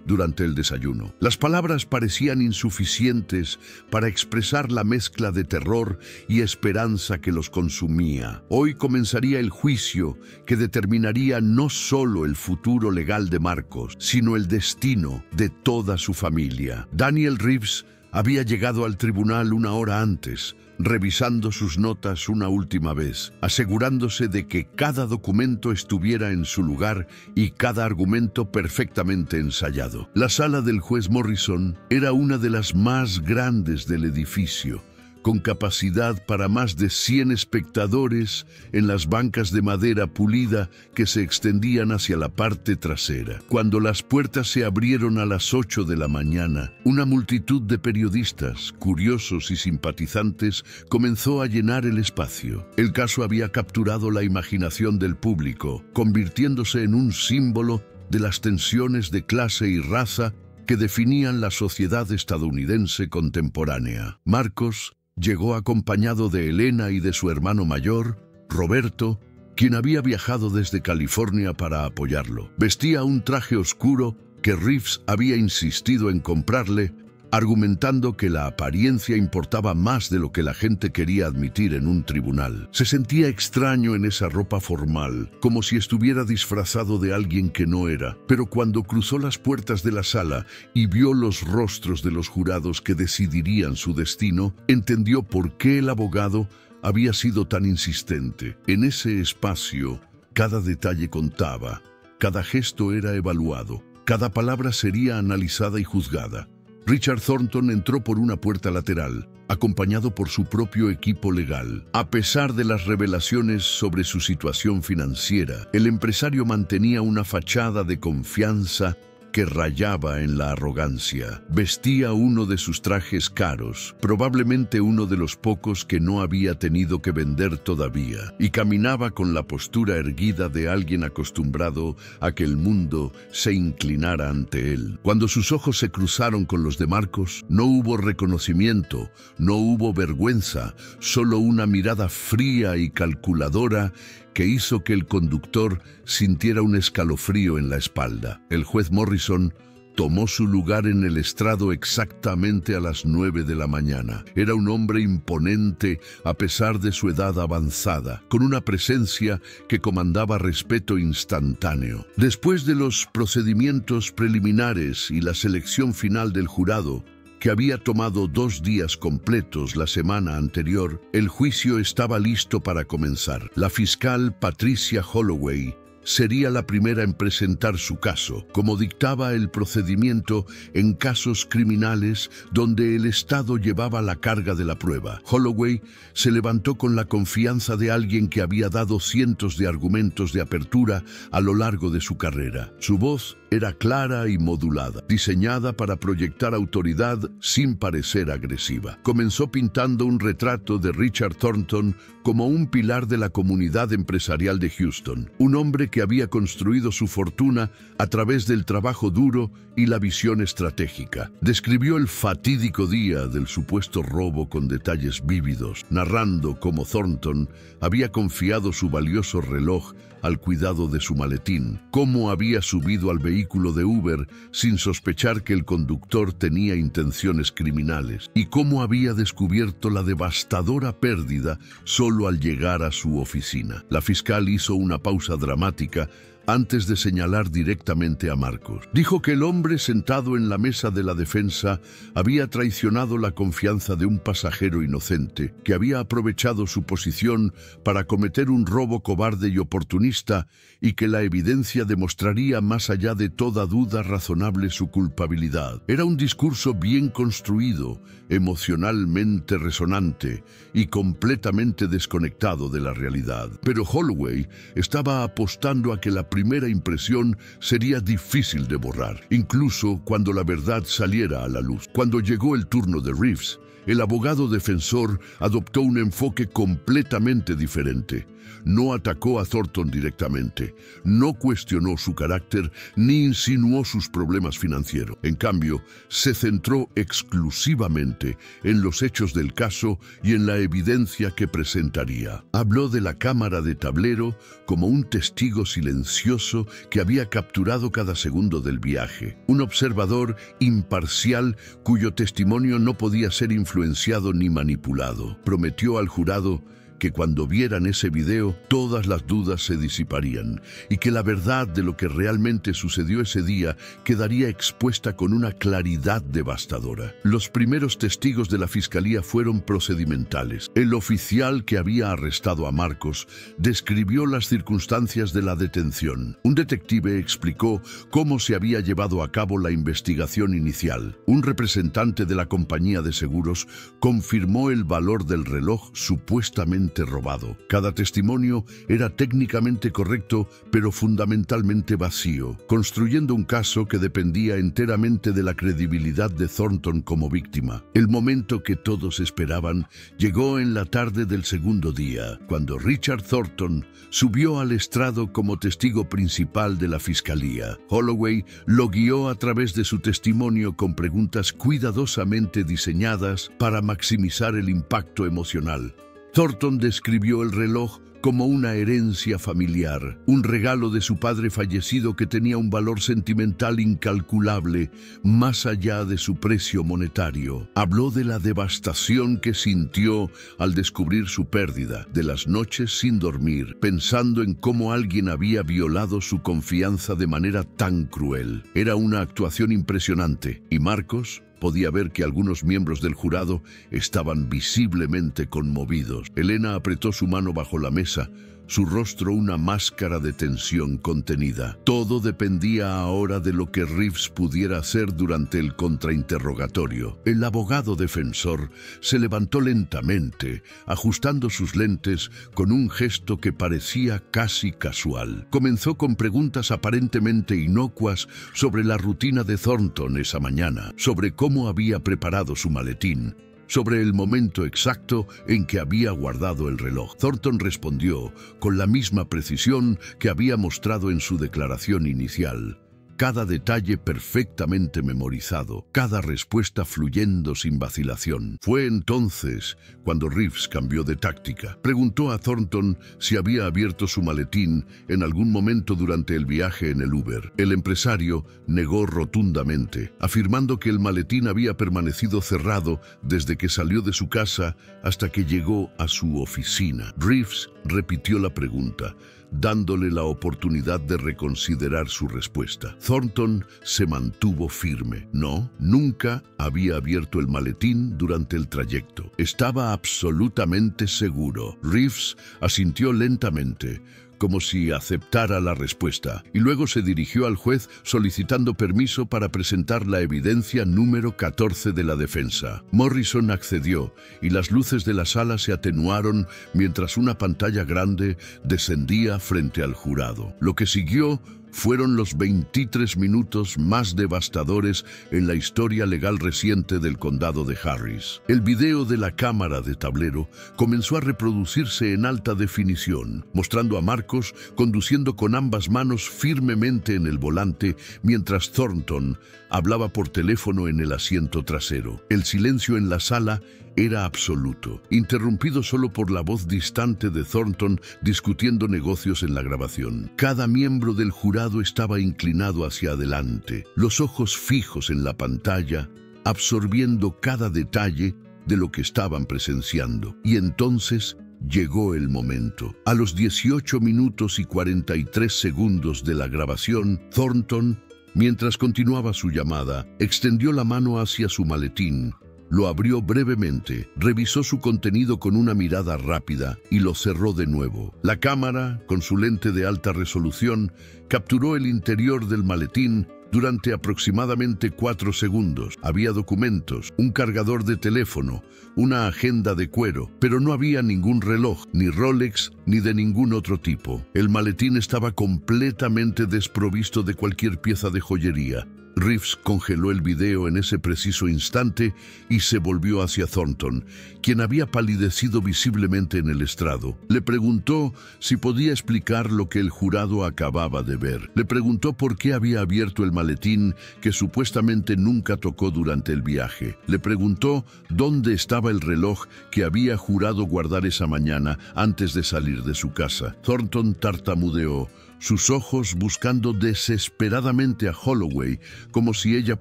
durante el desayuno. Las palabras parecían insuficientes para expresar la mezcla de terror y esperanza que los consumía. Hoy comenzaría el juicio que determinaría no solo el futuro legal de Marcos, sino el destino de toda su familia. Daniel Reeves había llegado al tribunal 1 hora antes, revisando sus notas una última vez, asegurándose de que cada documento estuviera en su lugar y cada argumento perfectamente ensayado. La sala del juez Morrison era una de las más grandes del edificio, con capacidad para más de 100 espectadores en las bancas de madera pulida que se extendían hacia la parte trasera. Cuando las puertas se abrieron a las 8 de la mañana, una multitud de periodistas, curiosos y simpatizantes comenzó a llenar el espacio. El caso había capturado la imaginación del público, convirtiéndose en un símbolo de las tensiones de clase y raza que definían la sociedad estadounidense contemporánea. Marcos llegó acompañado de Elena y de su hermano mayor, Roberto, quien había viajado desde California para apoyarlo. Vestía un traje oscuro que Reeves había insistido en comprarle, argumentando que la apariencia importaba más de lo que la gente quería admitir en un tribunal. Se sentía extraño en esa ropa formal, como si estuviera disfrazado de alguien que no era. Pero cuando cruzó las puertas de la sala y vio los rostros de los jurados que decidirían su destino, entendió por qué el abogado había sido tan insistente. En ese espacio, cada detalle contaba, cada gesto era evaluado, cada palabra sería analizada y juzgada. Richard Thornton entró por una puerta lateral, acompañado por su propio equipo legal. A pesar de las revelaciones sobre su situación financiera, el empresario mantenía una fachada de confianza que rayaba en la arrogancia. Vestía uno de sus trajes caros, probablemente uno de los pocos que no había tenido que vender todavía, y caminaba con la postura erguida de alguien acostumbrado a que el mundo se inclinara ante él. Cuando sus ojos se cruzaron con los de Marcos, no hubo reconocimiento, no hubo vergüenza, solo una mirada fría y calculadora que hizo que el conductor sintiera un escalofrío en la espalda. El juez Morrison tomó su lugar en el estrado exactamente a las 9 de la mañana. Era un hombre imponente a pesar de su edad avanzada, con una presencia que comandaba respeto instantáneo. Después de los procedimientos preliminares y la selección final del jurado, que había tomado 2 días completos la semana anterior, el juicio estaba listo para comenzar. La fiscal Patricia Holloway sería la primera en presentar su caso, como dictaba el procedimiento en casos criminales donde el Estado llevaba la carga de la prueba. Holloway se levantó con la confianza de alguien que había dado cientos de argumentos de apertura a lo largo de su carrera. Su voz era clara y modulada, diseñada para proyectar autoridad sin parecer agresiva. Comenzó pintando un retrato de Richard Thornton como un pilar de la comunidad empresarial de Houston, un hombre que había construido su fortuna a través del trabajo duro y la visión estratégica. Describió el fatídico día del supuesto robo con detalles vívidos, narrando cómo Thornton había confiado su valioso reloj al cuidado de su maletín, cómo había subido al vehículo de Uber sin sospechar que el conductor tenía intenciones criminales, y cómo había descubierto la devastadora pérdida solo al llegar a su oficina. La fiscal hizo una pausa dramática antes de señalar directamente a Marcos. Dijo que el hombre sentado en la mesa de la defensa había traicionado la confianza de un pasajero inocente, que había aprovechado su posición para cometer un robo cobarde y oportunista, y que la evidencia demostraría más allá de toda duda razonable su culpabilidad. Era un discurso bien construido, emocionalmente resonante y completamente desconectado de la realidad. Pero Holloway estaba apostando a que la primera impresión sería difícil de borrar, incluso cuando la verdad saliera a la luz. Cuando llegó el turno de Reeves, el abogado defensor adoptó un enfoque completamente diferente. No atacó a Thornton directamente, no cuestionó su carácter ni insinuó sus problemas financieros. En cambio, se centró exclusivamente en los hechos del caso y en la evidencia que presentaría. Habló de la cámara de tablero como un testigo silencioso que había capturado cada segundo del viaje, un observador imparcial cuyo testimonio no podía ser influenciado ni manipulado. Prometió al jurado que cuando vieran ese video todas las dudas se disiparían y que la verdad de lo que realmente sucedió ese día quedaría expuesta con una claridad devastadora. Los primeros testigos de la fiscalía fueron procedimentales. El oficial que había arrestado a Marcos describió las circunstancias de la detención. Un detective explicó cómo se había llevado a cabo la investigación inicial. Un representante de la compañía de seguros confirmó el valor del reloj supuestamente robado. Cada testimonio era técnicamente correcto, pero fundamentalmente vacío, construyendo un caso que dependía enteramente de la credibilidad de Thornton como víctima. El momento que todos esperaban llegó en la tarde del segundo día, cuando Richard Thornton subió al estrado como testigo principal de la fiscalía. Holloway lo guió a través de su testimonio con preguntas cuidadosamente diseñadas para maximizar el impacto emocional. Thornton describió el reloj como una herencia familiar, un regalo de su padre fallecido que tenía un valor sentimental incalculable, más allá de su precio monetario. Habló de la devastación que sintió al descubrir su pérdida, de las noches sin dormir, pensando en cómo alguien había violado su confianza de manera tan cruel. Era una actuación impresionante, y Marcos podía ver que algunos miembros del jurado estaban visiblemente conmovidos. Elena apretó su mano bajo la mesa, su rostro una máscara de tensión contenida. Todo dependía ahora de lo que Reeves pudiera hacer durante el contrainterrogatorio. El abogado defensor se levantó lentamente, ajustando sus lentes con un gesto que parecía casi casual. Comenzó con preguntas aparentemente inocuas sobre la rutina de Thornton esa mañana, sobre cómo había preparado su maletín, sobre el momento exacto en que había guardado el reloj. Thornton respondió con la misma precisión que había mostrado en su declaración inicial. Cada detalle perfectamente memorizado, cada respuesta fluyendo sin vacilación. Fue entonces cuando Reeves cambió de táctica. Preguntó a Thornton si había abierto su maletín en algún momento durante el viaje en el Uber. El empresario negó rotundamente, afirmando que el maletín había permanecido cerrado desde que salió de su casa hasta que llegó a su oficina. Reeves repitió la pregunta, dándole la oportunidad de reconsiderar su respuesta. Thornton se mantuvo firme. No, nunca había abierto el maletín durante el trayecto. Estaba absolutamente seguro. Reeves asintió lentamente, como si aceptara la respuesta, y luego se dirigió al juez solicitando permiso para presentar la evidencia número 14 de la defensa. Morrison accedió, y las luces de la sala se atenuaron mientras una pantalla grande descendía frente al jurado. Lo que siguió fueron los 23 minutos más devastadores en la historia legal reciente del condado de Harris. El video de la cámara de tablero comenzó a reproducirse en alta definición, mostrando a Marcos conduciendo con ambas manos firmemente en el volante mientras Thornton hablaba por teléfono en el asiento trasero. El silencio en la sala era absoluto, interrumpido solo por la voz distante de Thornton discutiendo negocios en la grabación. Cada miembro del jurado estaba inclinado hacia adelante, los ojos fijos en la pantalla, absorbiendo cada detalle de lo que estaban presenciando. Y entonces llegó el momento. A los 18 minutos y 43 segundos de la grabación, Thornton, mientras continuaba su llamada, extendió la mano hacia su maletín, lo abrió brevemente, revisó su contenido con una mirada rápida y lo cerró de nuevo. La cámara, con su lente de alta resolución, capturó el interior del maletín durante aproximadamente 4 segundos. Había documentos, un cargador de teléfono, una agenda de cuero, pero no había ningún reloj, ni Rolex, ni de ningún otro tipo. El maletín estaba completamente desprovisto de cualquier pieza de joyería. Reeves congeló el video en ese preciso instante y se volvió hacia Thornton, quien había palidecido visiblemente en el estrado. Le preguntó si podía explicar lo que el jurado acababa de ver. Le preguntó por qué había abierto el maletín que supuestamente nunca tocó durante el viaje. Le preguntó dónde estaba el reloj que había jurado guardar esa mañana antes de salir de su casa. Thornton tartamudeó, sus ojos buscando desesperadamente a Holloway, como si ella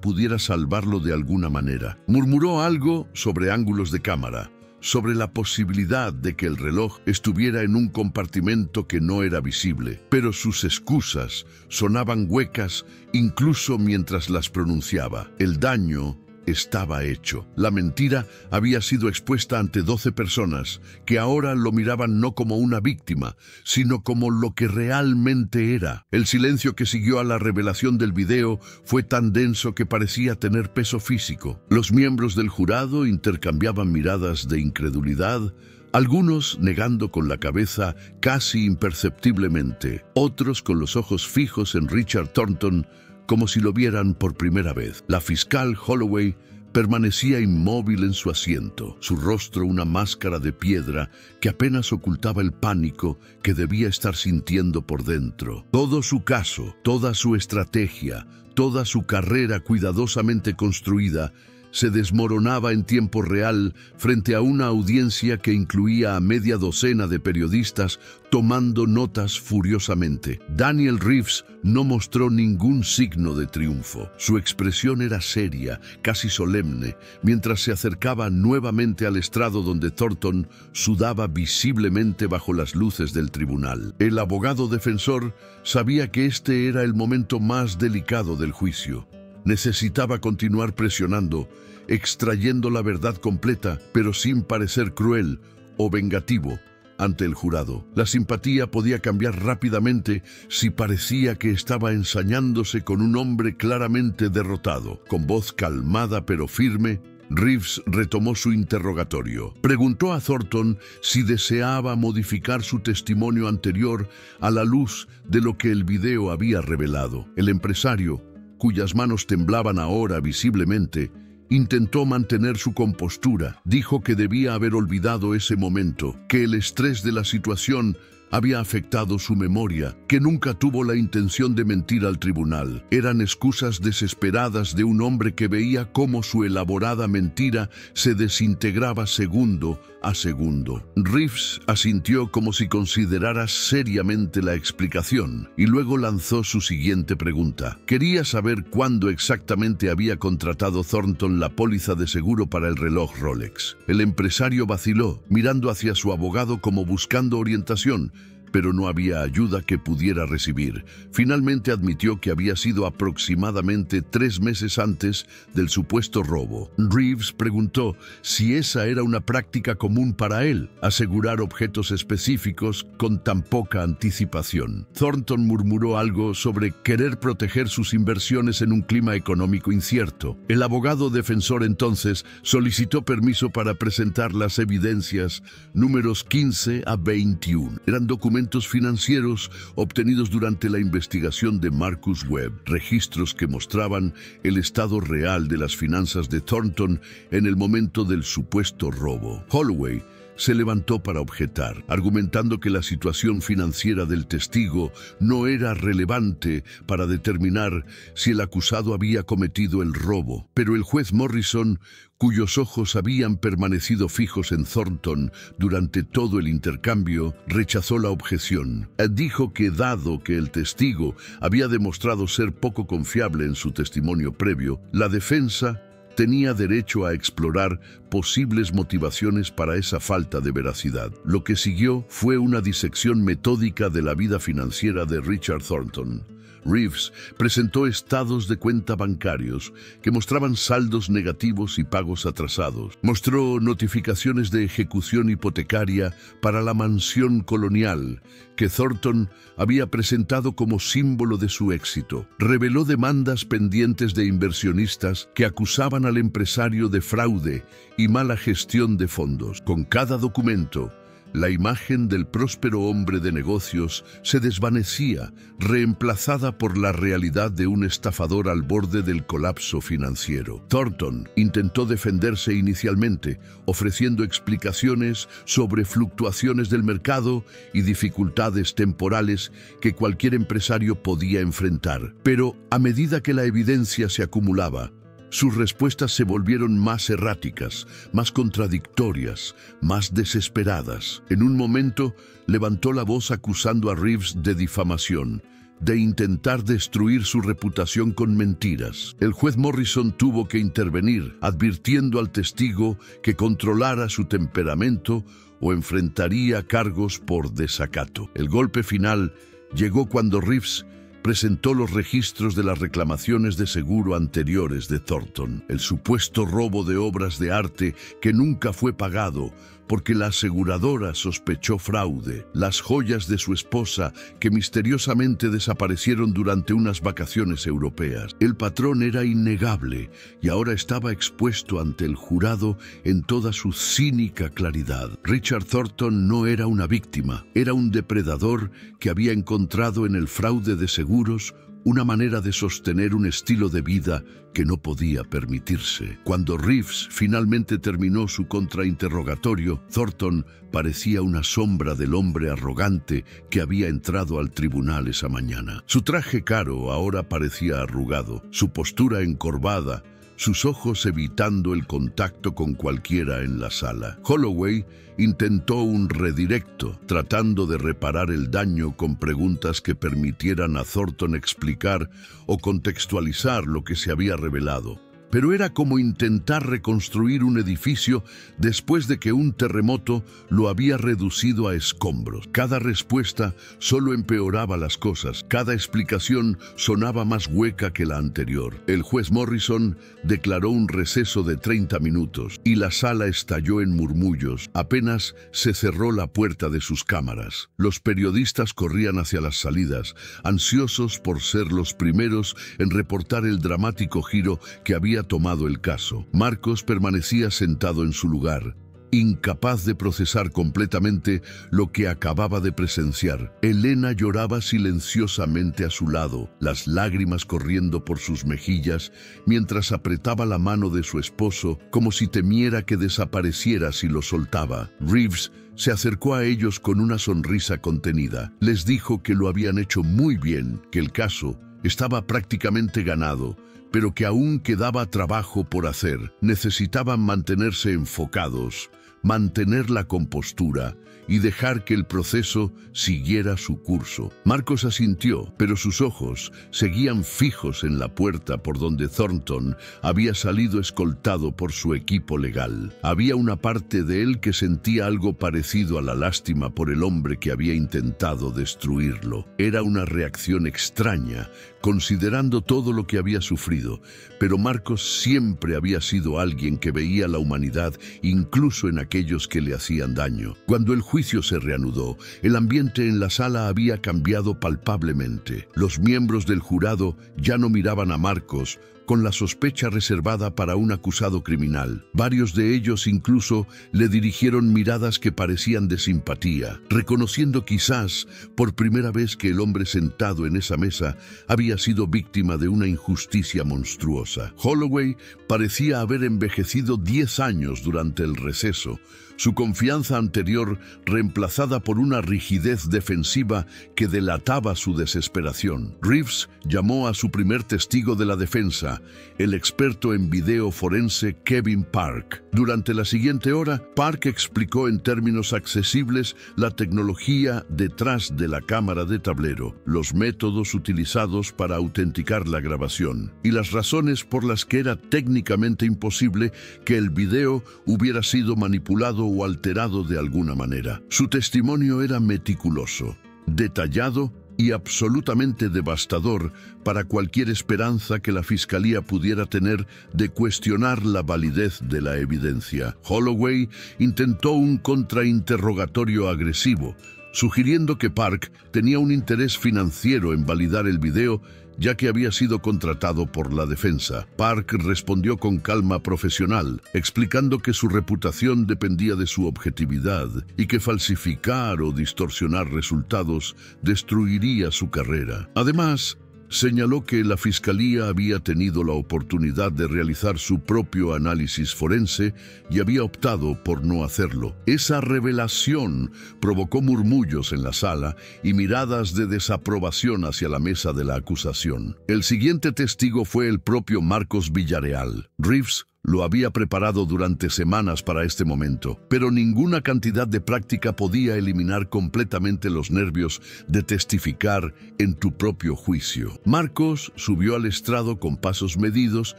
pudiera salvarlo de alguna manera. Murmuró algo sobre ángulos de cámara, sobre la posibilidad de que el reloj estuviera en un compartimento que no era visible, pero sus excusas sonaban huecas incluso mientras las pronunciaba. El daño estaba hecho. La mentira había sido expuesta ante 12 personas que ahora lo miraban no como una víctima, sino como lo que realmente era. El silencio que siguió a la revelación del video fue tan denso que parecía tener peso físico. Los miembros del jurado intercambiaban miradas de incredulidad, algunos negando con la cabeza casi imperceptiblemente, otros con los ojos fijos en Richard Thornton como si lo vieran por primera vez. La fiscal Holloway permanecía inmóvil en su asiento, su rostro una máscara de piedra que apenas ocultaba el pánico que debía estar sintiendo por dentro. Todo su caso, toda su estrategia, toda su carrera cuidadosamente construida se desmoronaba en tiempo real frente a una audiencia que incluía a media docena de periodistas tomando notas furiosamente. Daniel Reeves no mostró ningún signo de triunfo. Su expresión era seria, casi solemne, mientras se acercaba nuevamente al estrado donde Thornton sudaba visiblemente bajo las luces del tribunal. El abogado defensor sabía que este era el momento más delicado del juicio. Necesitaba continuar presionando, extrayendo la verdad completa, pero sin parecer cruel o vengativo ante el jurado. La simpatía podía cambiar rápidamente si parecía que estaba ensañándose con un hombre claramente derrotado. Con voz calmada pero firme, Reeves retomó su interrogatorio. Preguntó a Thornton si deseaba modificar su testimonio anterior a la luz de lo que el video había revelado. El empresario, cuyas manos temblaban ahora visiblemente, intentó mantener su compostura. Dijo que debía haber olvidado ese momento, que el estrés de la situación había afectado su memoria, que nunca tuvo la intención de mentir al tribunal. Eran excusas desesperadas de un hombre que veía cómo su elaborada mentira se desintegraba segundo a segundo. Reeves asintió como si considerara seriamente la explicación y luego lanzó su siguiente pregunta. Quería saber cuándo exactamente había contratado Thornton la póliza de seguro para el reloj Rolex. El empresario vaciló, mirando hacia su abogado como buscando orientación, pero no había ayuda que pudiera recibir. Finalmente admitió que había sido aproximadamente 3 meses antes del supuesto robo. Reeves preguntó si esa era una práctica común para él, asegurar objetos específicos con tan poca anticipación. Thornton murmuró algo sobre querer proteger sus inversiones en un clima económico incierto. El abogado defensor entonces solicitó permiso para presentar las evidencias números 15 a 21. Eran documentos financieros obtenidos durante la investigación de Marcus Webb, registros que mostraban el estado real de las finanzas de Thornton en el momento del supuesto robo. Holloway se levantó para objetar, argumentando que la situación financiera del testigo no era relevante para determinar si el acusado había cometido el robo. Pero el juez Morrison, cuyos ojos habían permanecido fijos en Thornton durante todo el intercambio, rechazó la objeción. Dijo que dado que el testigo había demostrado ser poco confiable en su testimonio previo, la defensa tenía derecho a explorar posibles motivaciones para esa falta de veracidad. Lo que siguió fue una disección metódica de la vida financiera de Richard Thornton. Reeves presentó estados de cuenta bancarios que mostraban saldos negativos y pagos atrasados. Mostró notificaciones de ejecución hipotecaria para la mansión colonial que Thornton había presentado como símbolo de su éxito. Reveló demandas pendientes de inversionistas que acusaban al empresario de fraude y mala gestión de fondos. Con cada documento, la imagen del próspero hombre de negocios se desvanecía, reemplazada por la realidad de un estafador al borde del colapso financiero. Thornton intentó defenderse inicialmente, ofreciendo explicaciones sobre fluctuaciones del mercado y dificultades temporales que cualquier empresario podía enfrentar. Pero a medida que la evidencia se acumulaba, sus respuestas se volvieron más erráticas, más contradictorias, más desesperadas. En un momento, levantó la voz acusando a Reeves de difamación, de intentar destruir su reputación con mentiras. El juez Morrison tuvo que intervenir, advirtiendo al testigo que controlara su temperamento o enfrentaría cargos por desacato. El golpe final llegó cuando Reeves presentó los registros de las reclamaciones de seguro anteriores de Thornton, el supuesto robo de obras de arte que nunca fue pagado porque la aseguradora sospechó fraude, las joyas de su esposa que misteriosamente desaparecieron durante unas vacaciones europeas. El patrón era innegable y ahora estaba expuesto ante el jurado en toda su cínica claridad. Richard Thornton no era una víctima, era un depredador que había encontrado en el fraude de seguros una manera de sostener un estilo de vida que no podía permitirse. Cuando Reeves finalmente terminó su contrainterrogatorio, Thornton parecía una sombra del hombre arrogante que había entrado al tribunal esa mañana. Su traje caro ahora parecía arrugado, su postura encorvada, sus ojos evitando el contacto con cualquiera en la sala. Holloway intentó un redirecto, tratando de reparar el daño con preguntas que permitieran a Thornton explicar o contextualizar lo que se había revelado. Pero era como intentar reconstruir un edificio después de que un terremoto lo había reducido a escombros. Cada respuesta solo empeoraba las cosas, cada explicación sonaba más hueca que la anterior. El juez Morrison declaró un receso de 30 minutos y la sala estalló en murmullos. Apenas se cerró la puerta de sus cámaras. Los periodistas corrían hacia las salidas, ansiosos por ser los primeros en reportar el dramático giro que había tomado el caso. Marcos permanecía sentado en su lugar, incapaz de procesar completamente lo que acababa de presenciar. Elena lloraba silenciosamente a su lado, las lágrimas corriendo por sus mejillas, mientras apretaba la mano de su esposo como si temiera que desapareciera si lo soltaba. Reeves se acercó a ellos con una sonrisa contenida. Les dijo que lo habían hecho muy bien, que el caso estaba prácticamente ganado, pero que aún quedaba trabajo por hacer. Necesitaban mantenerse enfocados, mantener la compostura y dejar que el proceso siguiera su curso. Marcos asintió, pero sus ojos seguían fijos en la puerta por donde Thornton había salido escoltado por su equipo legal. Había una parte de él que sentía algo parecido a la lástima por el hombre que había intentado destruirlo. Era una reacción extraña, considerando todo lo que había sufrido, pero Marcos siempre había sido alguien que veía la humanidad incluso en aquellos que le hacían daño. Cuando el juicio se reanudó, el ambiente en la sala había cambiado palpablemente. Los miembros del jurado ya no miraban a Marcos con la sospecha reservada para un acusado criminal. Varios de ellos incluso le dirigieron miradas que parecían de simpatía, reconociendo quizás por primera vez que el hombre sentado en esa mesa había sido víctima de una injusticia monstruosa. Holloway parecía haber envejecido 10 años durante el receso, su confianza anterior reemplazada por una rigidez defensiva que delataba su desesperación. Reeves llamó a su primer testigo de la defensa, el experto en video forense Kevin Park. Durante la siguiente hora, Park explicó en términos accesibles la tecnología detrás de la cámara de tablero, los métodos utilizados para autenticar la grabación y las razones por las que era técnicamente imposible que el video hubiera sido manipulado o alterado de alguna manera. Su testimonio era meticuloso, detallado y absolutamente devastador para cualquier esperanza que la Fiscalía pudiera tener de cuestionar la validez de la evidencia. Holloway intentó un contrainterrogatorio agresivo, sugiriendo que Park tenía un interés financiero en validar el video, ya que había sido contratado por la defensa. Park respondió con calma profesional, explicando que su reputación dependía de su objetividad y que falsificar o distorsionar resultados destruiría su carrera. Además, señaló que la Fiscalía había tenido la oportunidad de realizar su propio análisis forense y había optado por no hacerlo. Esa revelación provocó murmullos en la sala y miradas de desaprobación hacia la mesa de la acusación. El siguiente testigo fue el propio Marcos Villarreal. Reeves Lo había preparado durante semanas para este momento, pero ninguna cantidad de práctica podía eliminar completamente los nervios de testificar en tu propio juicio. Marcos subió al estrado con pasos medidos,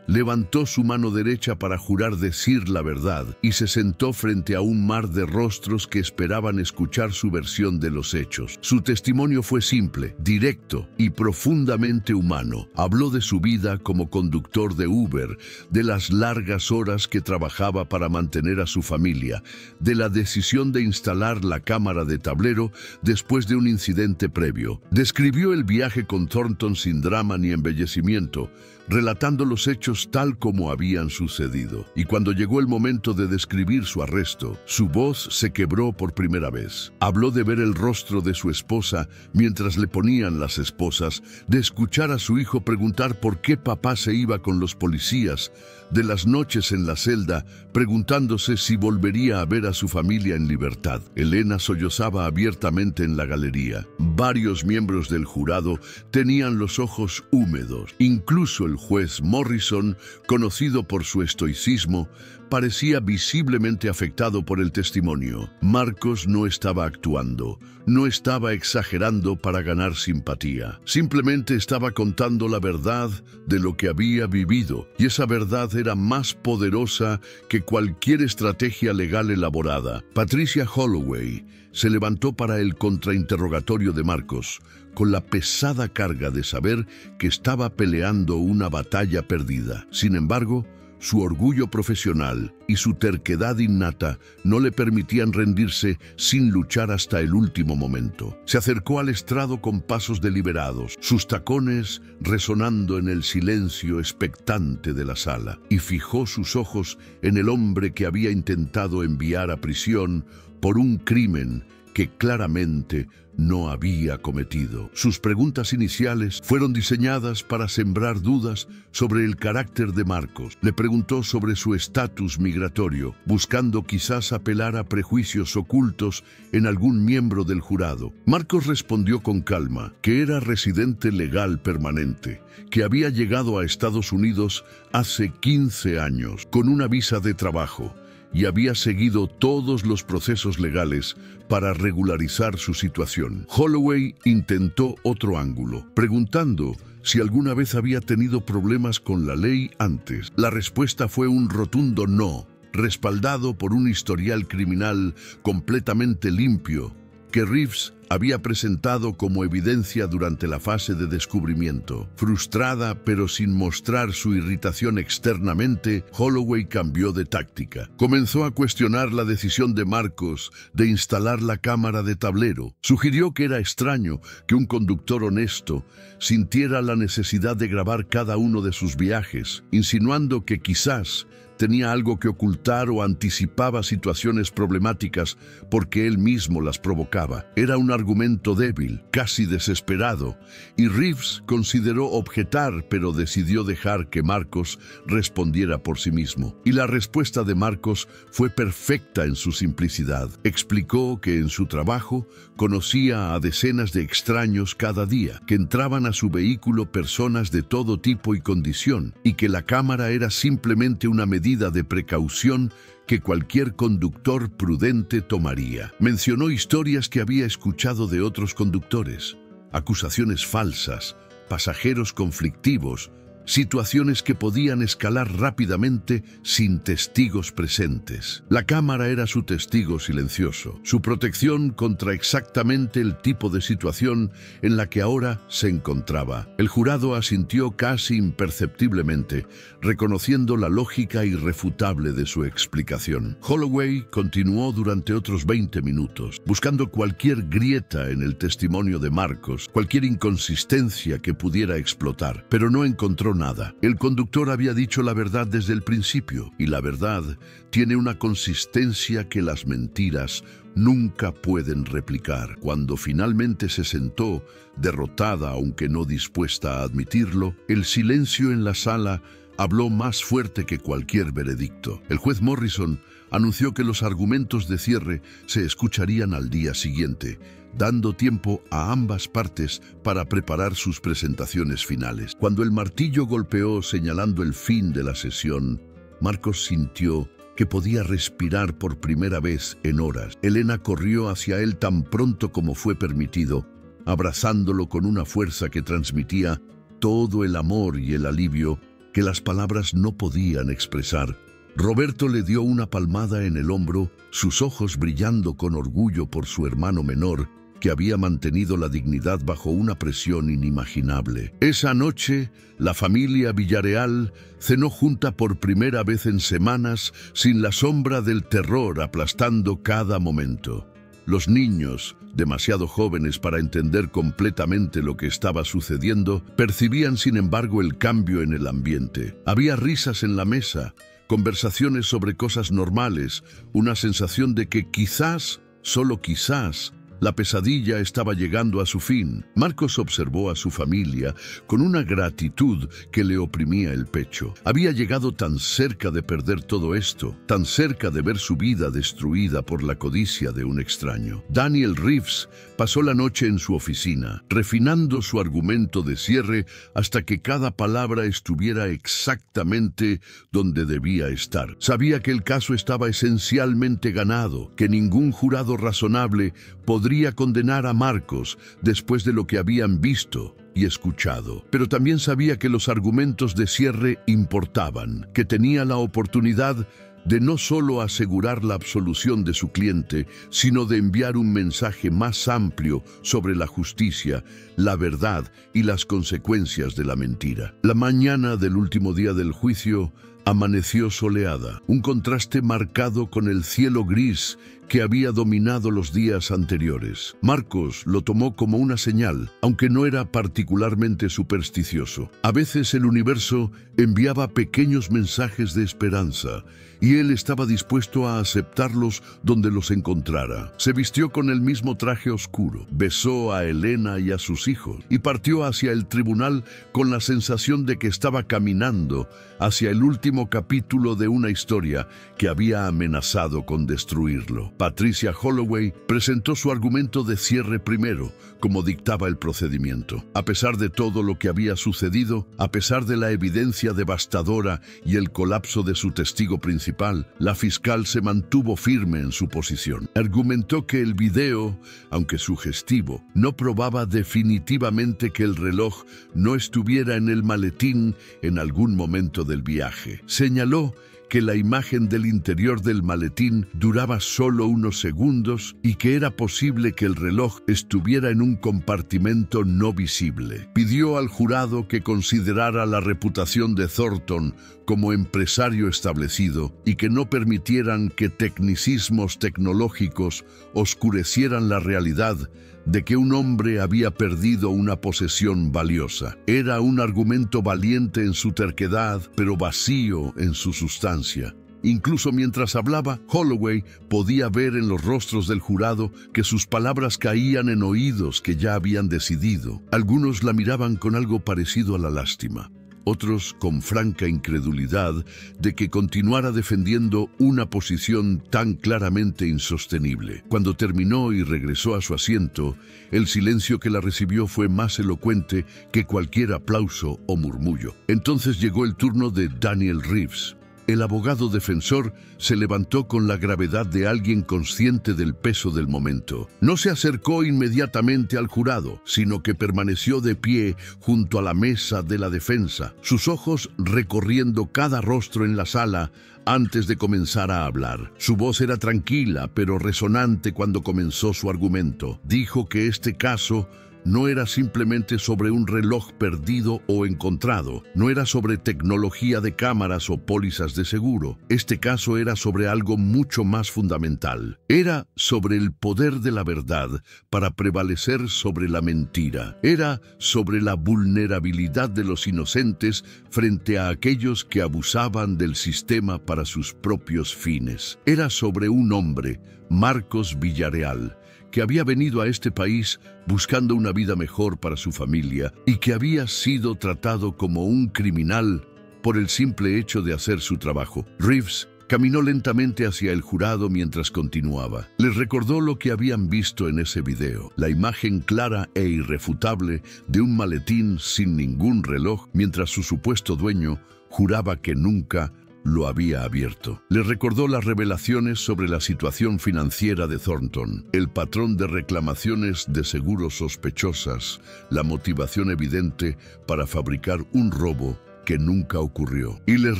levantó su mano derecha para jurar decir la verdad y se sentó frente a un mar de rostros que esperaban escuchar su versión de los hechos. Su testimonio fue simple, directo y profundamente humano. Habló de su vida como conductor de Uber, de las largas horas que trabajaba para mantener a su familia, de la decisión de instalar la cámara de tablero después de un incidente previo. Describió el viaje con Thornton sin drama ni embellecimiento, relatando los hechos tal como habían sucedido. Y cuando llegó el momento de describir su arresto, su voz se quebró por primera vez. Habló de ver el rostro de su esposa mientras le ponían las esposas, de escuchar a su hijo preguntar por qué papá se iba con los policías, de las noches en la celda preguntándose si volvería a ver a su familia en libertad. Elena sollozaba abiertamente en la galería. Varios miembros del jurado tenían los ojos húmedos. Incluso el juez Morrison, conocido por su estoicismo, parecía visiblemente afectado por el testimonio. Marcos no estaba actuando, no estaba exagerando para ganar simpatía. Simplemente estaba contando la verdad de lo que había vivido, y esa verdad era más poderosa que cualquier estrategia legal elaborada. Patricia Holloway se levantó para el contrainterrogatorio de Marcos, con la pesada carga de saber que estaba peleando una batalla perdida. Sin embargo, su orgullo profesional y su terquedad innata no le permitían rendirse sin luchar hasta el último momento. Se acercó al estrado con pasos deliberados, sus tacones resonando en el silencio expectante de la sala, y fijó sus ojos en el hombre que había intentado enviar a prisión por un crimen que claramente no había cometido. Sus preguntas iniciales fueron diseñadas para sembrar dudas sobre el carácter de Marcos. Le preguntó sobre su estatus migratorio, buscando quizás apelar a prejuicios ocultos en algún miembro del jurado. Marcos respondió con calma que era residente legal permanente, que había llegado a Estados Unidos hace 15 años con una visa de trabajo, y había seguido todos los procesos legales para regularizar su situación. Holloway intentó otro ángulo, preguntando si alguna vez había tenido problemas con la ley antes. La respuesta fue un rotundo no, respaldado por un historial criminal completamente limpio que Reeves había presentado como evidencia durante la fase de descubrimiento. Frustrada, pero sin mostrar su irritación externamente, Holloway cambió de táctica. Comenzó a cuestionar la decisión de Marcos de instalar la cámara de tablero. Sugirió que era extraño que un conductor honesto sintiera la necesidad de grabar cada uno de sus viajes, insinuando que quizás tenía algo que ocultar o anticipaba situaciones problemáticas porque él mismo las provocaba. Era un argumento débil, casi desesperado, y Reeves consideró objetar, pero decidió dejar que Marcos respondiera por sí mismo. Y la respuesta de Marcos fue perfecta en su simplicidad. Explicó que en su trabajo conocía a decenas de extraños cada día, que entraban a su vehículo personas de todo tipo y condición, y que la cámara era simplemente una medida de precaución que cualquier conductor prudente tomaría. Mencionó historias que había escuchado de otros conductores, acusaciones falsas, pasajeros conflictivos, situaciones que podían escalar rápidamente sin testigos presentes. La cámara era su testigo silencioso, su protección contra exactamente el tipo de situación en la que ahora se encontraba. El jurado asintió casi imperceptiblemente, reconociendo la lógica irrefutable de su explicación. Holloway continuó durante otros 20 minutos, buscando cualquier grieta en el testimonio de Marcos, cualquier inconsistencia que pudiera explotar, pero no encontró nada. El conductor había dicho la verdad desde el principio, y la verdad tiene una consistencia que las mentiras nunca pueden replicar. Cuando finalmente se sentó, derrotada aunque no dispuesta a admitirlo, el silencio en la sala habló más fuerte que cualquier veredicto. El juez Morrison anunció que los argumentos de cierre se escucharían al día siguiente, dando tiempo a ambas partes para preparar sus presentaciones finales. Cuando el martillo golpeó señalando el fin de la sesión, Marcos sintió que podía respirar por primera vez en horas. Elena corrió hacia él tan pronto como fue permitido, abrazándolo con una fuerza que transmitía todo el amor y el alivio que las palabras no podían expresar. Roberto le dio una palmada en el hombro, sus ojos brillando con orgullo por su hermano menor, que había mantenido la dignidad bajo una presión inimaginable. Esa noche, la familia Villarreal cenó junta por primera vez en semanas, sin la sombra del terror aplastando cada momento. Los niños, demasiado jóvenes para entender completamente lo que estaba sucediendo, percibían sin embargo el cambio en el ambiente. Había risas en la mesa, conversaciones sobre cosas normales, una sensación de que quizás, solo quizás, la pesadilla estaba llegando a su fin. Marcos observó a su familia con una gratitud que le oprimía el pecho. Había llegado tan cerca de perder todo esto, tan cerca de ver su vida destruida por la codicia de un extraño. Daniel Reeves pasó la noche en su oficina, refinando su argumento de cierre hasta que cada palabra estuviera exactamente donde debía estar. Sabía que el caso estaba esencialmente ganado, que ningún jurado razonable podría condenar a Marcos después de lo que habían visto y escuchado. Pero también sabía que los argumentos de cierre importaban, que tenía la oportunidad de no solo asegurar la absolución de su cliente, sino de enviar un mensaje más amplio sobre la justicia, la verdad y las consecuencias de la mentira. La mañana del último día del juicio amaneció soleada, un contraste marcado con el cielo gris que había dominado los días anteriores. Marcos lo tomó como una señal, aunque no era particularmente supersticioso. A veces el universo enviaba pequeños mensajes de esperanza, y él estaba dispuesto a aceptarlos donde los encontrara. Se vistió con el mismo traje oscuro, besó a Elena y a sus hijos, y partió hacia el tribunal con la sensación de que estaba caminando hacia el último capítulo de una historia que había amenazado con destruirlo. Patricia Holloway presentó su argumento de cierre primero, como dictaba el procedimiento. A pesar de todo lo que había sucedido, a pesar de la evidencia devastadora y el colapso de su testigo principal, la fiscal se mantuvo firme en su posición. Argumentó que el video, aunque sugestivo, no probaba definitivamente que el reloj no estuviera en el maletín en algún momento del viaje. Señaló que la imagen del interior del maletín duraba solo unos segundos y que era posible que el reloj estuviera en un compartimento no visible. Pidió al jurado que considerara la reputación de Thornton como empresario establecido y que no permitieran que tecnicismos tecnológicos oscurecieran la realidad de que un hombre había perdido una posesión valiosa. Era un argumento valiente en su terquedad, pero vacío en su sustancia. Incluso mientras hablaba, Holloway podía ver en los rostros del jurado que sus palabras caían en oídos que ya habían decidido. Algunos la miraban con algo parecido a la lástima. Otros con franca incredulidad de que continuara defendiendo una posición tan claramente insostenible. Cuando terminó y regresó a su asiento, el silencio que la recibió fue más elocuente que cualquier aplauso o murmullo. Entonces llegó el turno de Daniel Reeves. El abogado defensor se levantó con la gravedad de alguien consciente del peso del momento. No se acercó inmediatamente al jurado, sino que permaneció de pie junto a la mesa de la defensa, sus ojos recorriendo cada rostro en la sala antes de comenzar a hablar. Su voz era tranquila, pero resonante cuando comenzó su argumento. Dijo que este caso no era simplemente sobre un reloj perdido o encontrado, no era sobre tecnología de cámaras o pólizas de seguro. Este caso era sobre algo mucho más fundamental. Era sobre el poder de la verdad para prevalecer sobre la mentira. Era sobre la vulnerabilidad de los inocentes frente a aquellos que abusaban del sistema para sus propios fines. Era sobre un hombre, Marcos Villarreal, que había venido a este país buscando una vida mejor para su familia y que había sido tratado como un criminal por el simple hecho de hacer su trabajo. Reeves caminó lentamente hacia el jurado mientras continuaba. Les recordó lo que habían visto en ese video, la imagen clara e irrefutable de un maletín sin ningún reloj, mientras su supuesto dueño juraba que nunca lo había abierto. Le recordó las revelaciones sobre la situación financiera de Thornton, el patrón de reclamaciones de seguros sospechosas, la motivación evidente para fabricar un robo que nunca ocurrió. Y les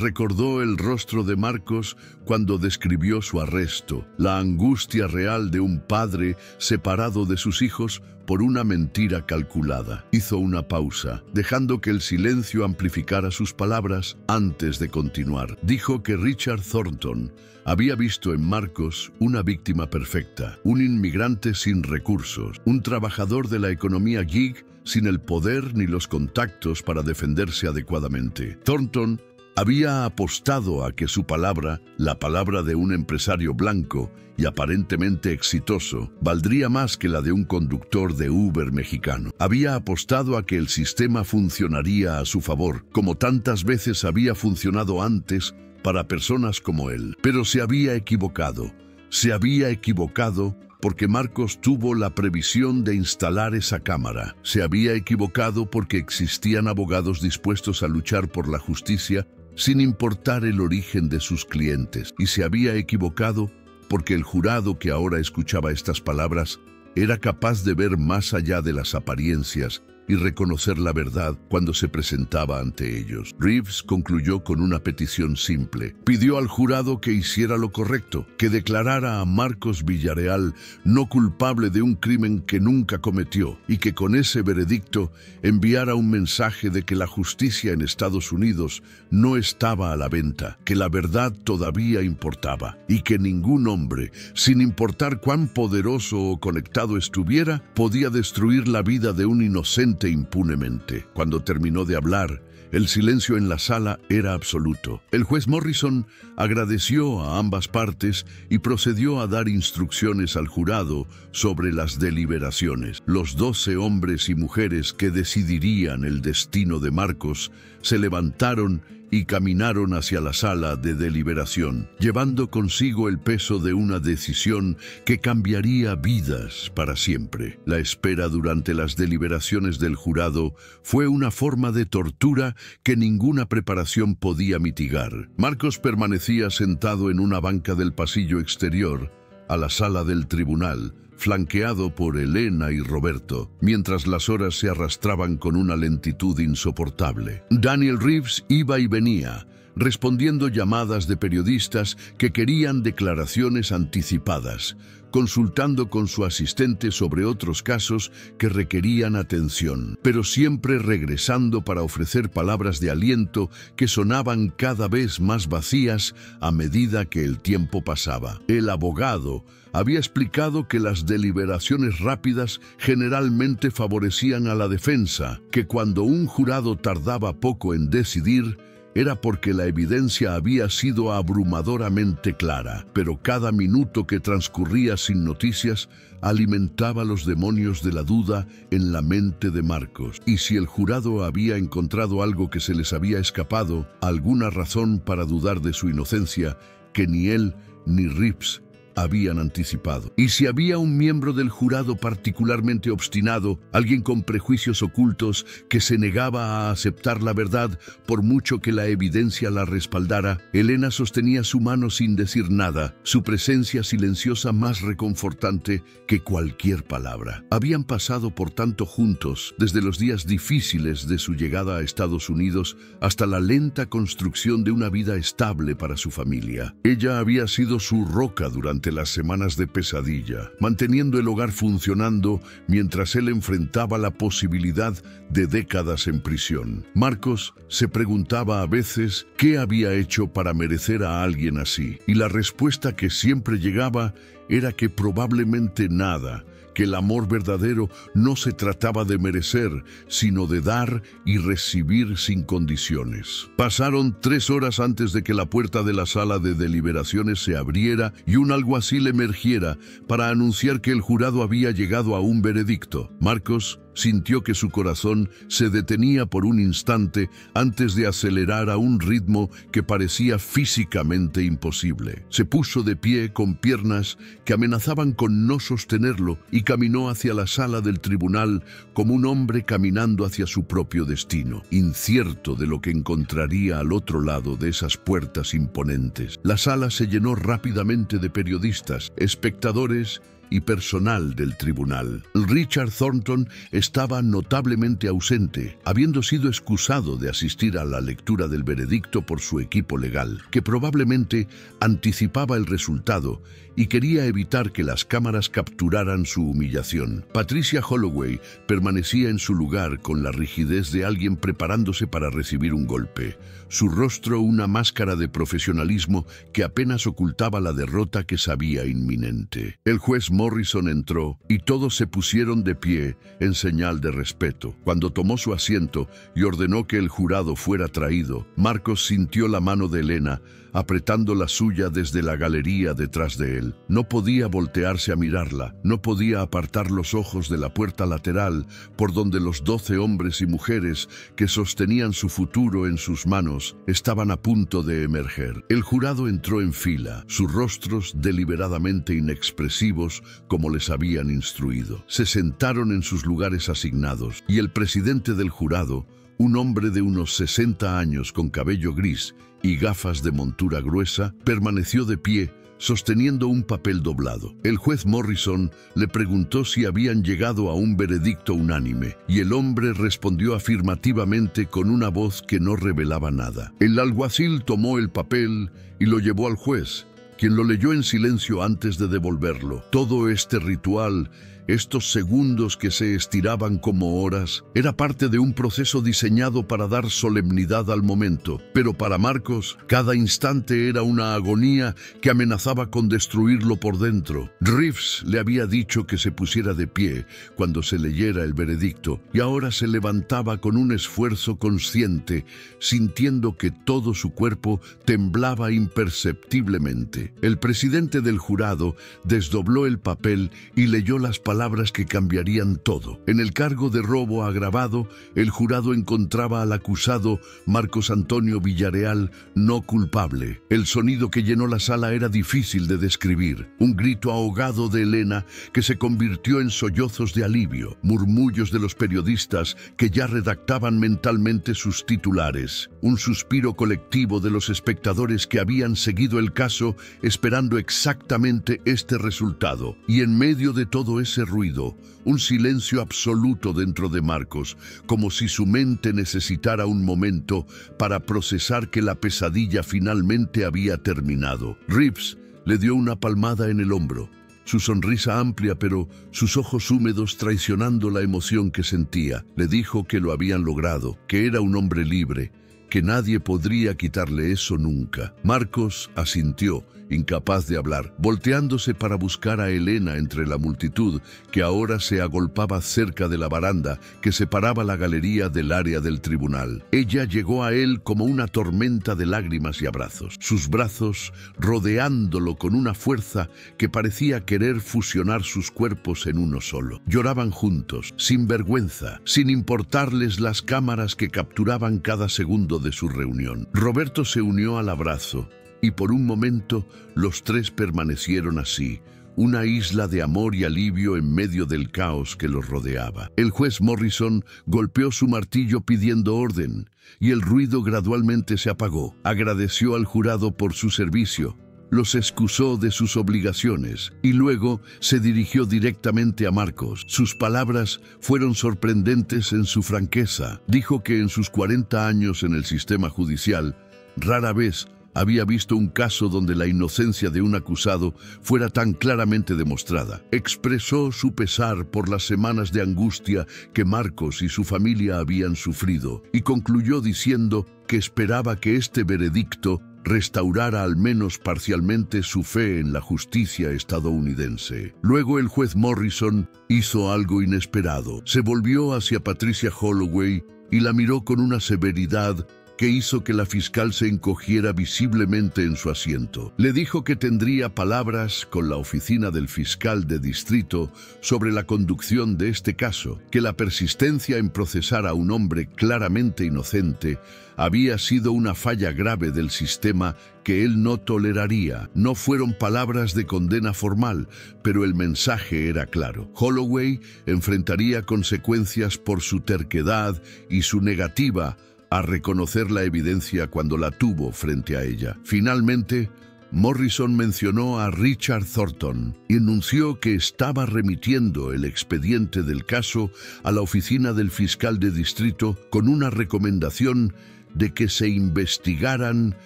recordó el rostro de Marcos cuando describió su arresto, la angustia real de un padre separado de sus hijos por una mentira calculada. Hizo una pausa, dejando que el silencio amplificara sus palabras antes de continuar. Dijo que Richard Thornton había visto en Marcos una víctima perfecta, un inmigrante sin recursos, un trabajador de la economía gig sin el poder ni los contactos para defenderse adecuadamente. Thornton había apostado a que su palabra, la palabra de un empresario blanco y aparentemente exitoso, valdría más que la de un conductor de Uber mexicano. Había apostado a que el sistema funcionaría a su favor, como tantas veces había funcionado antes para personas como él. Pero se había equivocado. Se había equivocado porque Marcos tuvo la previsión de instalar esa cámara. Se había equivocado porque existían abogados dispuestos a luchar por la justicia sin importar el origen de sus clientes. Y se había equivocado porque el jurado que ahora escuchaba estas palabras era capaz de ver más allá de las apariencias y reconocer la verdad cuando se presentaba ante ellos. Reeves concluyó con una petición simple. Pidió al jurado que hiciera lo correcto, que declarara a Marcos Villarreal no culpable de un crimen que nunca cometió y que con ese veredicto enviara un mensaje de que la justicia en Estados Unidos no estaba a la venta, que la verdad todavía importaba y que ningún hombre, sin importar cuán poderoso o conectado estuviera, podía destruir la vida de un inocente impunemente. Cuando terminó de hablar, el silencio en la sala era absoluto. El juez Morrison agradeció a ambas partes y procedió a dar instrucciones al jurado sobre las deliberaciones. Los 12 hombres y mujeres que decidirían el destino de Marcos se levantaron y caminaron hacia la sala de deliberación, llevando consigo el peso de una decisión que cambiaría vidas para siempre. La espera durante las deliberaciones del jurado fue una forma de tortura que ninguna preparación podía mitigar. Marcos permanecía sentado en una banca del pasillo exterior a la sala del tribunal, flanqueado por Elena y Roberto, mientras las horas se arrastraban con una lentitud insoportable. Daniel Reeves iba y venía, respondiendo llamadas de periodistas que querían declaraciones anticipadas, consultando con su asistente sobre otros casos que requerían atención, pero siempre regresando para ofrecer palabras de aliento que sonaban cada vez más vacías a medida que el tiempo pasaba. El abogado había explicado que las deliberaciones rápidas generalmente favorecían a la defensa, que cuando un jurado tardaba poco en decidir, era porque la evidencia había sido abrumadoramente clara, pero cada minuto que transcurría sin noticias alimentaba los demonios de la duda en la mente de Marcos. Y si el jurado había encontrado algo que se les había escapado, alguna razón para dudar de su inocencia que ni él ni Reeves habían anticipado. Y si había un miembro del jurado particularmente obstinado, alguien con prejuicios ocultos que se negaba a aceptar la verdad por mucho que la evidencia la respaldara, Elena sostenía su mano sin decir nada, su presencia silenciosa más reconfortante que cualquier palabra. Habían pasado por tanto juntos, desde los días difíciles de su llegada a Estados Unidos hasta la lenta construcción de una vida estable para su familia. Ella había sido su roca durante las semanas de pesadilla, manteniendo el hogar funcionando mientras él enfrentaba la posibilidad de décadas en prisión. Marcos se preguntaba a veces qué había hecho para merecer a alguien así, y la respuesta que siempre llegaba era que probablemente nada, que el amor verdadero no se trataba de merecer, sino de dar y recibir sin condiciones. Pasaron 3 horas antes de que la puerta de la sala de deliberaciones se abriera y un alguacil emergiera para anunciar que el jurado había llegado a un veredicto. Marcos Sintió que su corazón se detenía por un instante antes de acelerar a un ritmo que parecía físicamente imposible. Se puso de pie con piernas que amenazaban con no sostenerlo y caminó hacia la sala del tribunal como un hombre caminando hacia su propio destino, incierto de lo que encontraría al otro lado de esas puertas imponentes. La sala se llenó rápidamente de periodistas, espectadores y personal del tribunal. Richard Thornton estaba notablemente ausente, habiendo sido excusado de asistir a la lectura del veredicto por su equipo legal, que probablemente anticipaba el resultado y quería evitar que las cámaras capturaran su humillación. Patricia Holloway permanecía en su lugar con la rigidez de alguien preparándose para recibir un golpe. Su rostro una máscara de profesionalismo que apenas ocultaba la derrota que sabía inminente. El juez Morrison entró y todos se pusieron de pie en señal de respeto. Cuando tomó su asiento y ordenó que el jurado fuera traído, Marcos sintió la mano de Elena apretando la suya desde la galería detrás de él. No podía voltearse a mirarla, no podía apartar los ojos de la puerta lateral por donde los 12 hombres y mujeres que sostenían su futuro en sus manos estaban a punto de emerger. El jurado entró en fila, sus rostros deliberadamente inexpresivos como les habían instruido. Se sentaron en sus lugares asignados y el presidente del jurado, un hombre de unos 60 años con cabello gris y gafas de montura gruesa, permaneció de pie, sosteniendo un papel doblado. El juez Morrison le preguntó si habían llegado a un veredicto unánime, y el hombre respondió afirmativamente con una voz que no revelaba nada. El alguacil tomó el papel y lo llevó al juez, quien lo leyó en silencio antes de devolverlo. Todo este ritual, estos segundos que se estiraban como horas, era parte de un proceso diseñado para dar solemnidad al momento. Pero para Marcos, cada instante era una agonía que amenazaba con destruirlo por dentro. Reeves le había dicho que se pusiera de pie cuando se leyera el veredicto, y ahora se levantaba con un esfuerzo consciente, sintiendo que todo su cuerpo temblaba imperceptiblemente. El presidente del jurado desdobló el papel y leyó las palabras que cambiarían todo. En el cargo de robo agravado, el jurado encontraba al acusado Marcos Antonio Villarreal no culpable. El sonido que llenó la sala era difícil de describir. Un grito ahogado de Elena que se convirtió en sollozos de alivio, murmullos de los periodistas que ya redactaban mentalmente sus titulares, un suspiro colectivo de los espectadores que habían seguido el caso esperando exactamente este resultado. Y en medio de todo ese ruido, un silencio absoluto dentro de Marcos, como si su mente necesitara un momento para procesar que la pesadilla finalmente había terminado. Reeves le dio una palmada en el hombro, su sonrisa amplia pero sus ojos húmedos traicionando la emoción que sentía. Le dijo que lo habían logrado, que era un hombre libre, que nadie podría quitarle eso nunca. Marcos asintió, incapaz de hablar, volteándose para buscar a Elena entre la multitud que ahora se agolpaba cerca de la baranda que separaba la galería del área del tribunal. Ella llegó a él como una tormenta de lágrimas y abrazos, sus brazos rodeándolo con una fuerza que parecía querer fusionar sus cuerpos en uno solo. Lloraban juntos, sin vergüenza, sin importarles las cámaras que capturaban cada segundo de su reunión. Roberto se unió al abrazo, y por un momento los tres permanecieron así, una isla de amor y alivio en medio del caos que los rodeaba. El juez Morrison golpeó su martillo pidiendo orden, y el ruido gradualmente se apagó. Agradeció al jurado por su servicio, los excusó de sus obligaciones y luego se dirigió directamente a Marcos. Sus palabras fueron sorprendentes en su franqueza. Dijo que en sus 40 años en el sistema judicial, rara vez había visto un caso donde la inocencia de un acusado fuera tan claramente demostrada. Expresó su pesar por las semanas de angustia que Marcos y su familia habían sufrido y concluyó diciendo que esperaba que este veredicto restaurara al menos parcialmente su fe en la justicia estadounidense. Luego el juez Morrison hizo algo inesperado. Se volvió hacia Patricia Holloway y la miró con una severidad que hizo que la fiscal se encogiera visiblemente en su asiento. Le dijo que tendría palabras con la oficina del fiscal de distrito sobre la conducción de este caso, que la persistencia en procesar a un hombre claramente inocente había sido una falla grave del sistema que él no toleraría. No fueron palabras de condena formal, pero el mensaje era claro. Holloway enfrentaría consecuencias por su terquedad y su negativa a reconocer la evidencia cuando la tuvo frente a ella. Finalmente, Morrison mencionó a Richard Thornton y anunció que estaba remitiendo el expediente del caso a la oficina del fiscal de distrito con una recomendación de que se investigaran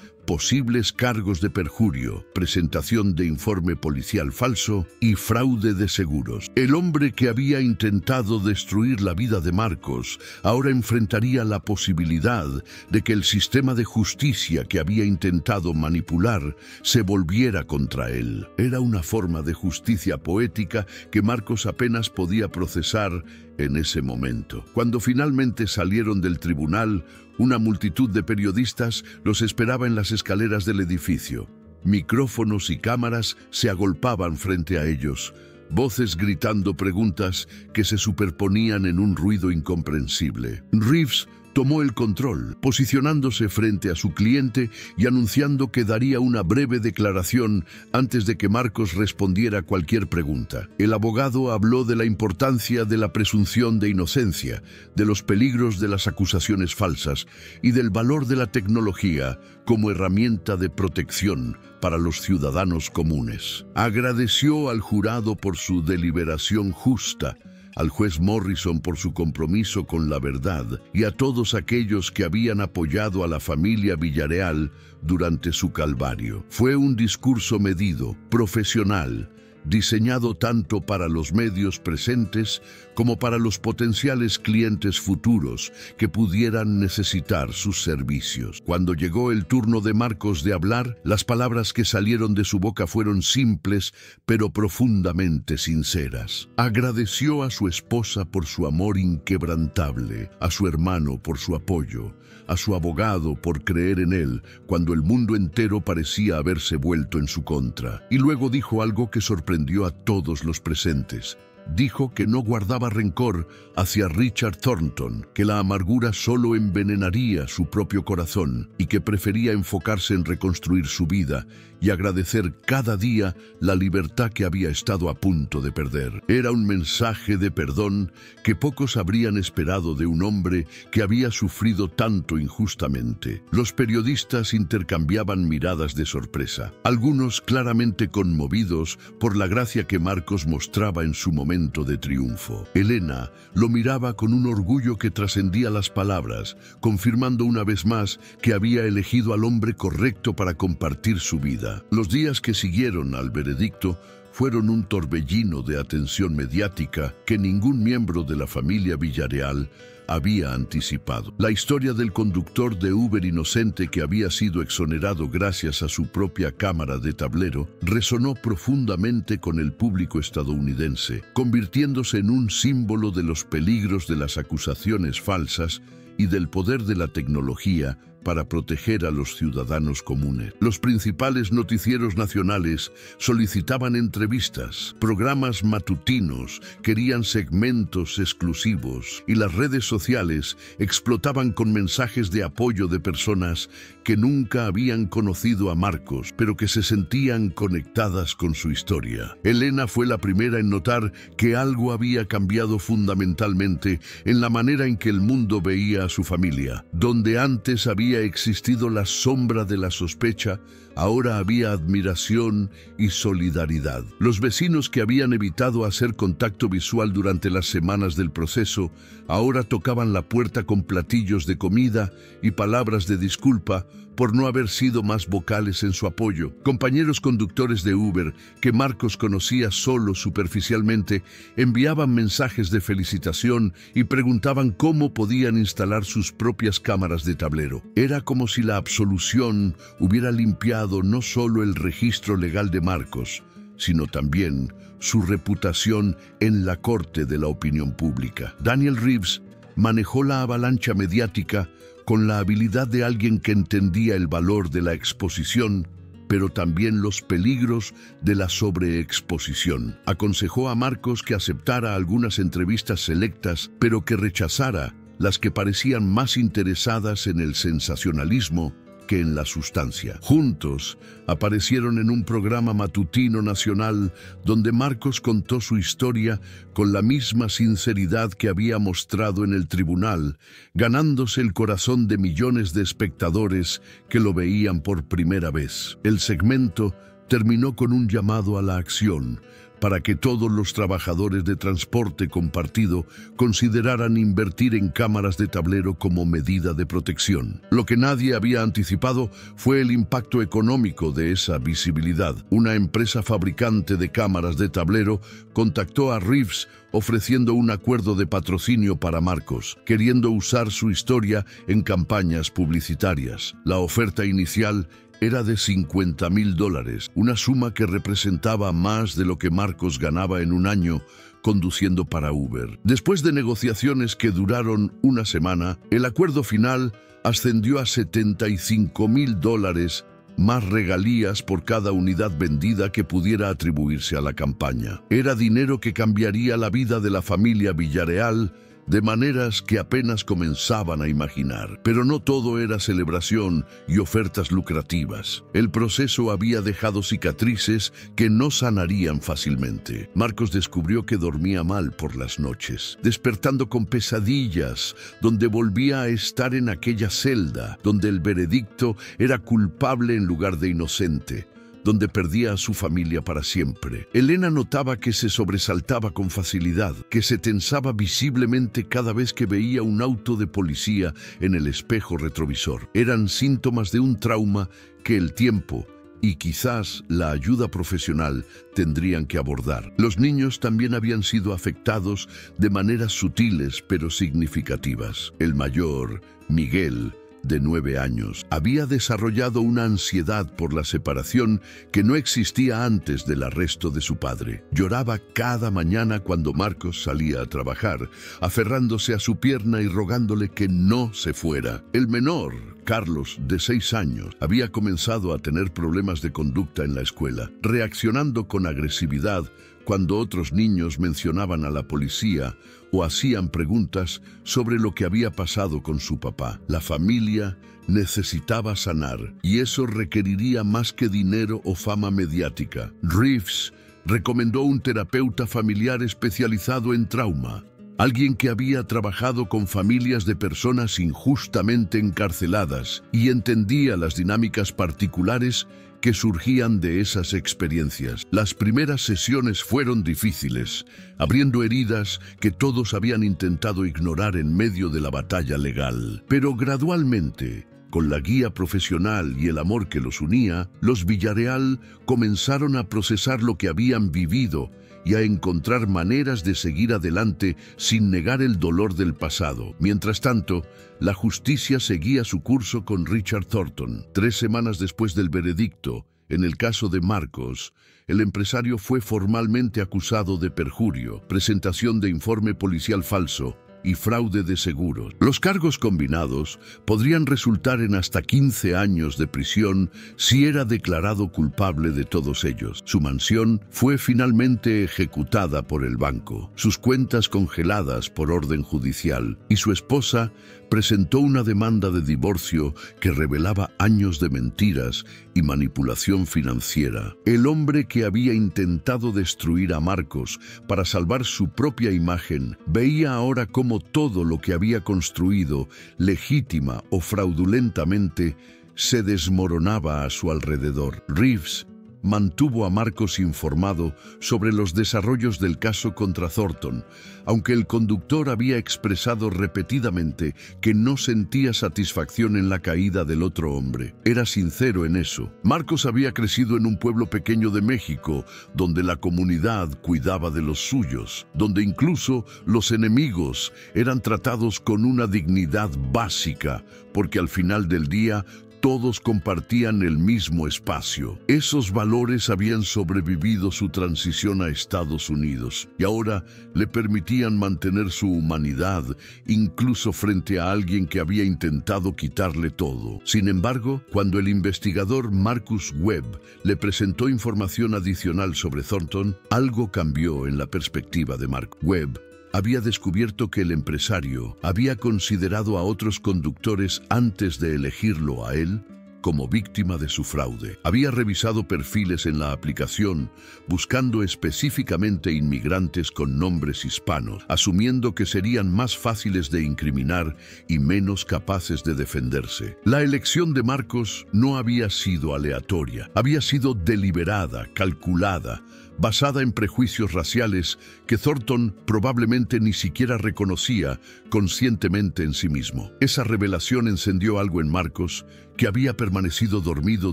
posibles cargos de perjurio, presentación de informe policial falso y fraude de seguros. El hombre que había intentado destruir la vida de Marcos ahora enfrentaría la posibilidad de que el sistema de justicia que había intentado manipular se volviera contra él. Era una forma de justicia poética que Marcos apenas podía procesar en ese momento. Cuando finalmente salieron del tribunal, una multitud de periodistas los esperaba en las escaleras del edificio. Micrófonos y cámaras se agolpaban frente a ellos, voces gritando preguntas que se superponían en un ruido incomprensible. Reeves tomó el control, posicionándose frente a su cliente y anunciando que daría una breve declaración antes de que Marcos respondiera cualquier pregunta. El abogado habló de la importancia de la presunción de inocencia, de los peligros de las acusaciones falsas y del valor de la tecnología como herramienta de protección para los ciudadanos comunes. Agradeció al jurado por su deliberación justa, al juez Morrison por su compromiso con la verdad y a todos aquellos que habían apoyado a la familia Villarreal durante su calvario. Fue un discurso medido, profesional, diseñado tanto para los medios presentes como para los potenciales clientes futuros que pudieran necesitar sus servicios. Cuando llegó el turno de Marcos de hablar, las palabras que salieron de su boca fueron simples, pero profundamente sinceras. Agradeció a su esposa por su amor inquebrantable, a su hermano por su apoyo, a su abogado por creer en él cuando el mundo entero parecía haberse vuelto en su contra. Y luego dijo algo que sorprendió a todos los presentes. Dijo que no guardaba rencor hacia Richard Thornton, que la amargura solo envenenaría su propio corazón y que prefería enfocarse en reconstruir su vida y agradecer cada día la libertad que había estado a punto de perder. Era un mensaje de perdón que pocos habrían esperado de un hombre que había sufrido tanto injustamente. Los periodistas intercambiaban miradas de sorpresa, algunos claramente conmovidos por la gracia que Marcos mostraba en su momento de triunfo. Elena lo miraba con un orgullo que trascendía las palabras, confirmando una vez más que había elegido al hombre correcto para compartir su vida. Los días que siguieron al veredicto fueron un torbellino de atención mediática que ningún miembro de la familia Villarreal había anticipado. La historia del conductor de Uber inocente que había sido exonerado gracias a su propia cámara de tablero resonó profundamente con el público estadounidense, convirtiéndose en un símbolo de los peligros de las acusaciones falsas y del poder de la tecnología para proteger a los ciudadanos comunes. Los principales noticieros nacionales solicitaban entrevistas, programas matutinos, querían segmentos exclusivos y las redes sociales explotaban con mensajes de apoyo de personas que nunca habían conocido a Marcos, pero que se sentían conectadas con su historia. Elena fue la primera en notar que algo había cambiado fundamentalmente en la manera en que el mundo veía a su familia. Donde antes había existido la sombra de la sospecha, ahora había admiración y solidaridad. Los vecinos que habían evitado hacer contacto visual durante las semanas del proceso, ahora tocaban la puerta con platillos de comida y palabras de disculpa por no haber sido más vocales en su apoyo. Compañeros conductores de Uber, que Marcos conocía solo superficialmente, enviaban mensajes de felicitación y preguntaban cómo podían instalar sus propias cámaras de tablero. Era como si la absolución hubiera limpiado no solo el registro legal de Marcos, sino también su reputación en la corte de la opinión pública. Daniel Reeves manejó la avalancha mediática con la habilidad de alguien que entendía el valor de la exposición, pero también los peligros de la sobreexposición. Aconsejó a Marcos que aceptara algunas entrevistas selectas, pero que rechazara las que parecían más interesadas en el sensacionalismo que en la sustancia. Juntos aparecieron en un programa matutino nacional donde Marcos contó su historia con la misma sinceridad que había mostrado en el tribunal, ganándose el corazón de millones de espectadores que lo veían por primera vez. El segmento terminó con un llamado a la acción para que todos los trabajadores de transporte compartido consideraran invertir en cámaras de tablero como medida de protección. Lo que nadie había anticipado fue el impacto económico de esa visibilidad. Una empresa fabricante de cámaras de tablero contactó a Reeves ofreciendo un acuerdo de patrocinio para Marcos, queriendo usar su historia en campañas publicitarias. La oferta inicial era de $50,000, una suma que representaba más de lo que Marcos ganaba en un año conduciendo para Uber. Después de negociaciones que duraron una semana, el acuerdo final ascendió a $75,000, más regalías por cada unidad vendida que pudiera atribuirse a la campaña. Era dinero que cambiaría la vida de la familia Villarreal de maneras que apenas comenzaban a imaginar. Pero no todo era celebración y ofertas lucrativas. El proceso había dejado cicatrices que no sanarían fácilmente. Marcos descubrió que dormía mal por las noches, despertando con pesadillas, donde volvía a estar en aquella celda, donde el veredicto era culpable en lugar de inocente, donde perdía a su familia para siempre. Elena notaba que se sobresaltaba con facilidad, que se tensaba visiblemente cada vez que veía un auto de policía en el espejo retrovisor. Eran síntomas de un trauma que el tiempo y quizás la ayuda profesional tendrían que abordar. Los niños también habían sido afectados de maneras sutiles pero significativas. El mayor, Miguel, de 9 años, había desarrollado una ansiedad por la separación que no existía antes del arresto de su padre. Lloraba cada mañana cuando Marcos salía a trabajar, aferrándose a su pierna y rogándole que no se fuera. El menor, Carlos, de 6 años, había comenzado a tener problemas de conducta en la escuela, reaccionando con agresividad cuando otros niños mencionaban a la policía o hacían preguntas sobre lo que había pasado con su papá. La familia necesitaba sanar, y eso requeriría más que dinero o fama mediática. Reeves recomendó un terapeuta familiar especializado en trauma, alguien que había trabajado con familias de personas injustamente encarceladas y entendía las dinámicas particulares que surgían de esas experiencias. Las primeras sesiones fueron difíciles, abriendo heridas que todos habían intentado ignorar en medio de la batalla legal. Pero gradualmente, con la guía profesional y el amor que los unía, los Villarreal comenzaron a procesar lo que habían vivido y a encontrar maneras de seguir adelante sin negar el dolor del pasado. Mientras tanto, la justicia seguía su curso con Richard Thornton. 3 semanas después del veredicto, en el caso de Marcos, el empresario fue formalmente acusado de perjurio, presentación de informe policial falso y fraude de seguros. Los cargos combinados podrían resultar en hasta 15 años de prisión si era declarado culpable de todos ellos. Su mansión fue finalmente ejecutada por el banco, sus cuentas congeladas por orden judicial, y su esposa presentó una demanda de divorcio que revelaba años de mentiras y manipulación financiera. El hombre que había intentado destruir a Marcos para salvar su propia imagen veía ahora cómo todo lo que había construido, legítima o fraudulentamente, se desmoronaba a su alrededor. Reeves mantuvo a Marcos informado sobre los desarrollos del caso contra Thornton, aunque el conductor había expresado repetidamente que no sentía satisfacción en la caída del otro hombre. Era sincero en eso. Marcos había crecido en un pueblo pequeño de México, donde la comunidad cuidaba de los suyos, donde incluso los enemigos eran tratados con una dignidad básica, porque al final del día todos compartían el mismo espacio. Esos valores habían sobrevivido su transición a Estados Unidos y ahora le permitían mantener su humanidad, incluso frente a alguien que había intentado quitarle todo. Sin embargo, cuando el investigador Marcus Webb le presentó información adicional sobre Thornton, algo cambió en la perspectiva de Mark. Webb había descubierto que el empresario había considerado a otros conductores antes de elegirlo a él como víctima de su fraude. Había revisado perfiles en la aplicación, buscando específicamente inmigrantes con nombres hispanos, asumiendo que serían más fáciles de incriminar y menos capaces de defenderse. La elección de Marcos no había sido aleatoria, había sido deliberada, calculada, basada en prejuicios raciales que Thornton probablemente ni siquiera reconocía conscientemente en sí mismo. Esa revelación encendió algo en Marcos que había permanecido dormido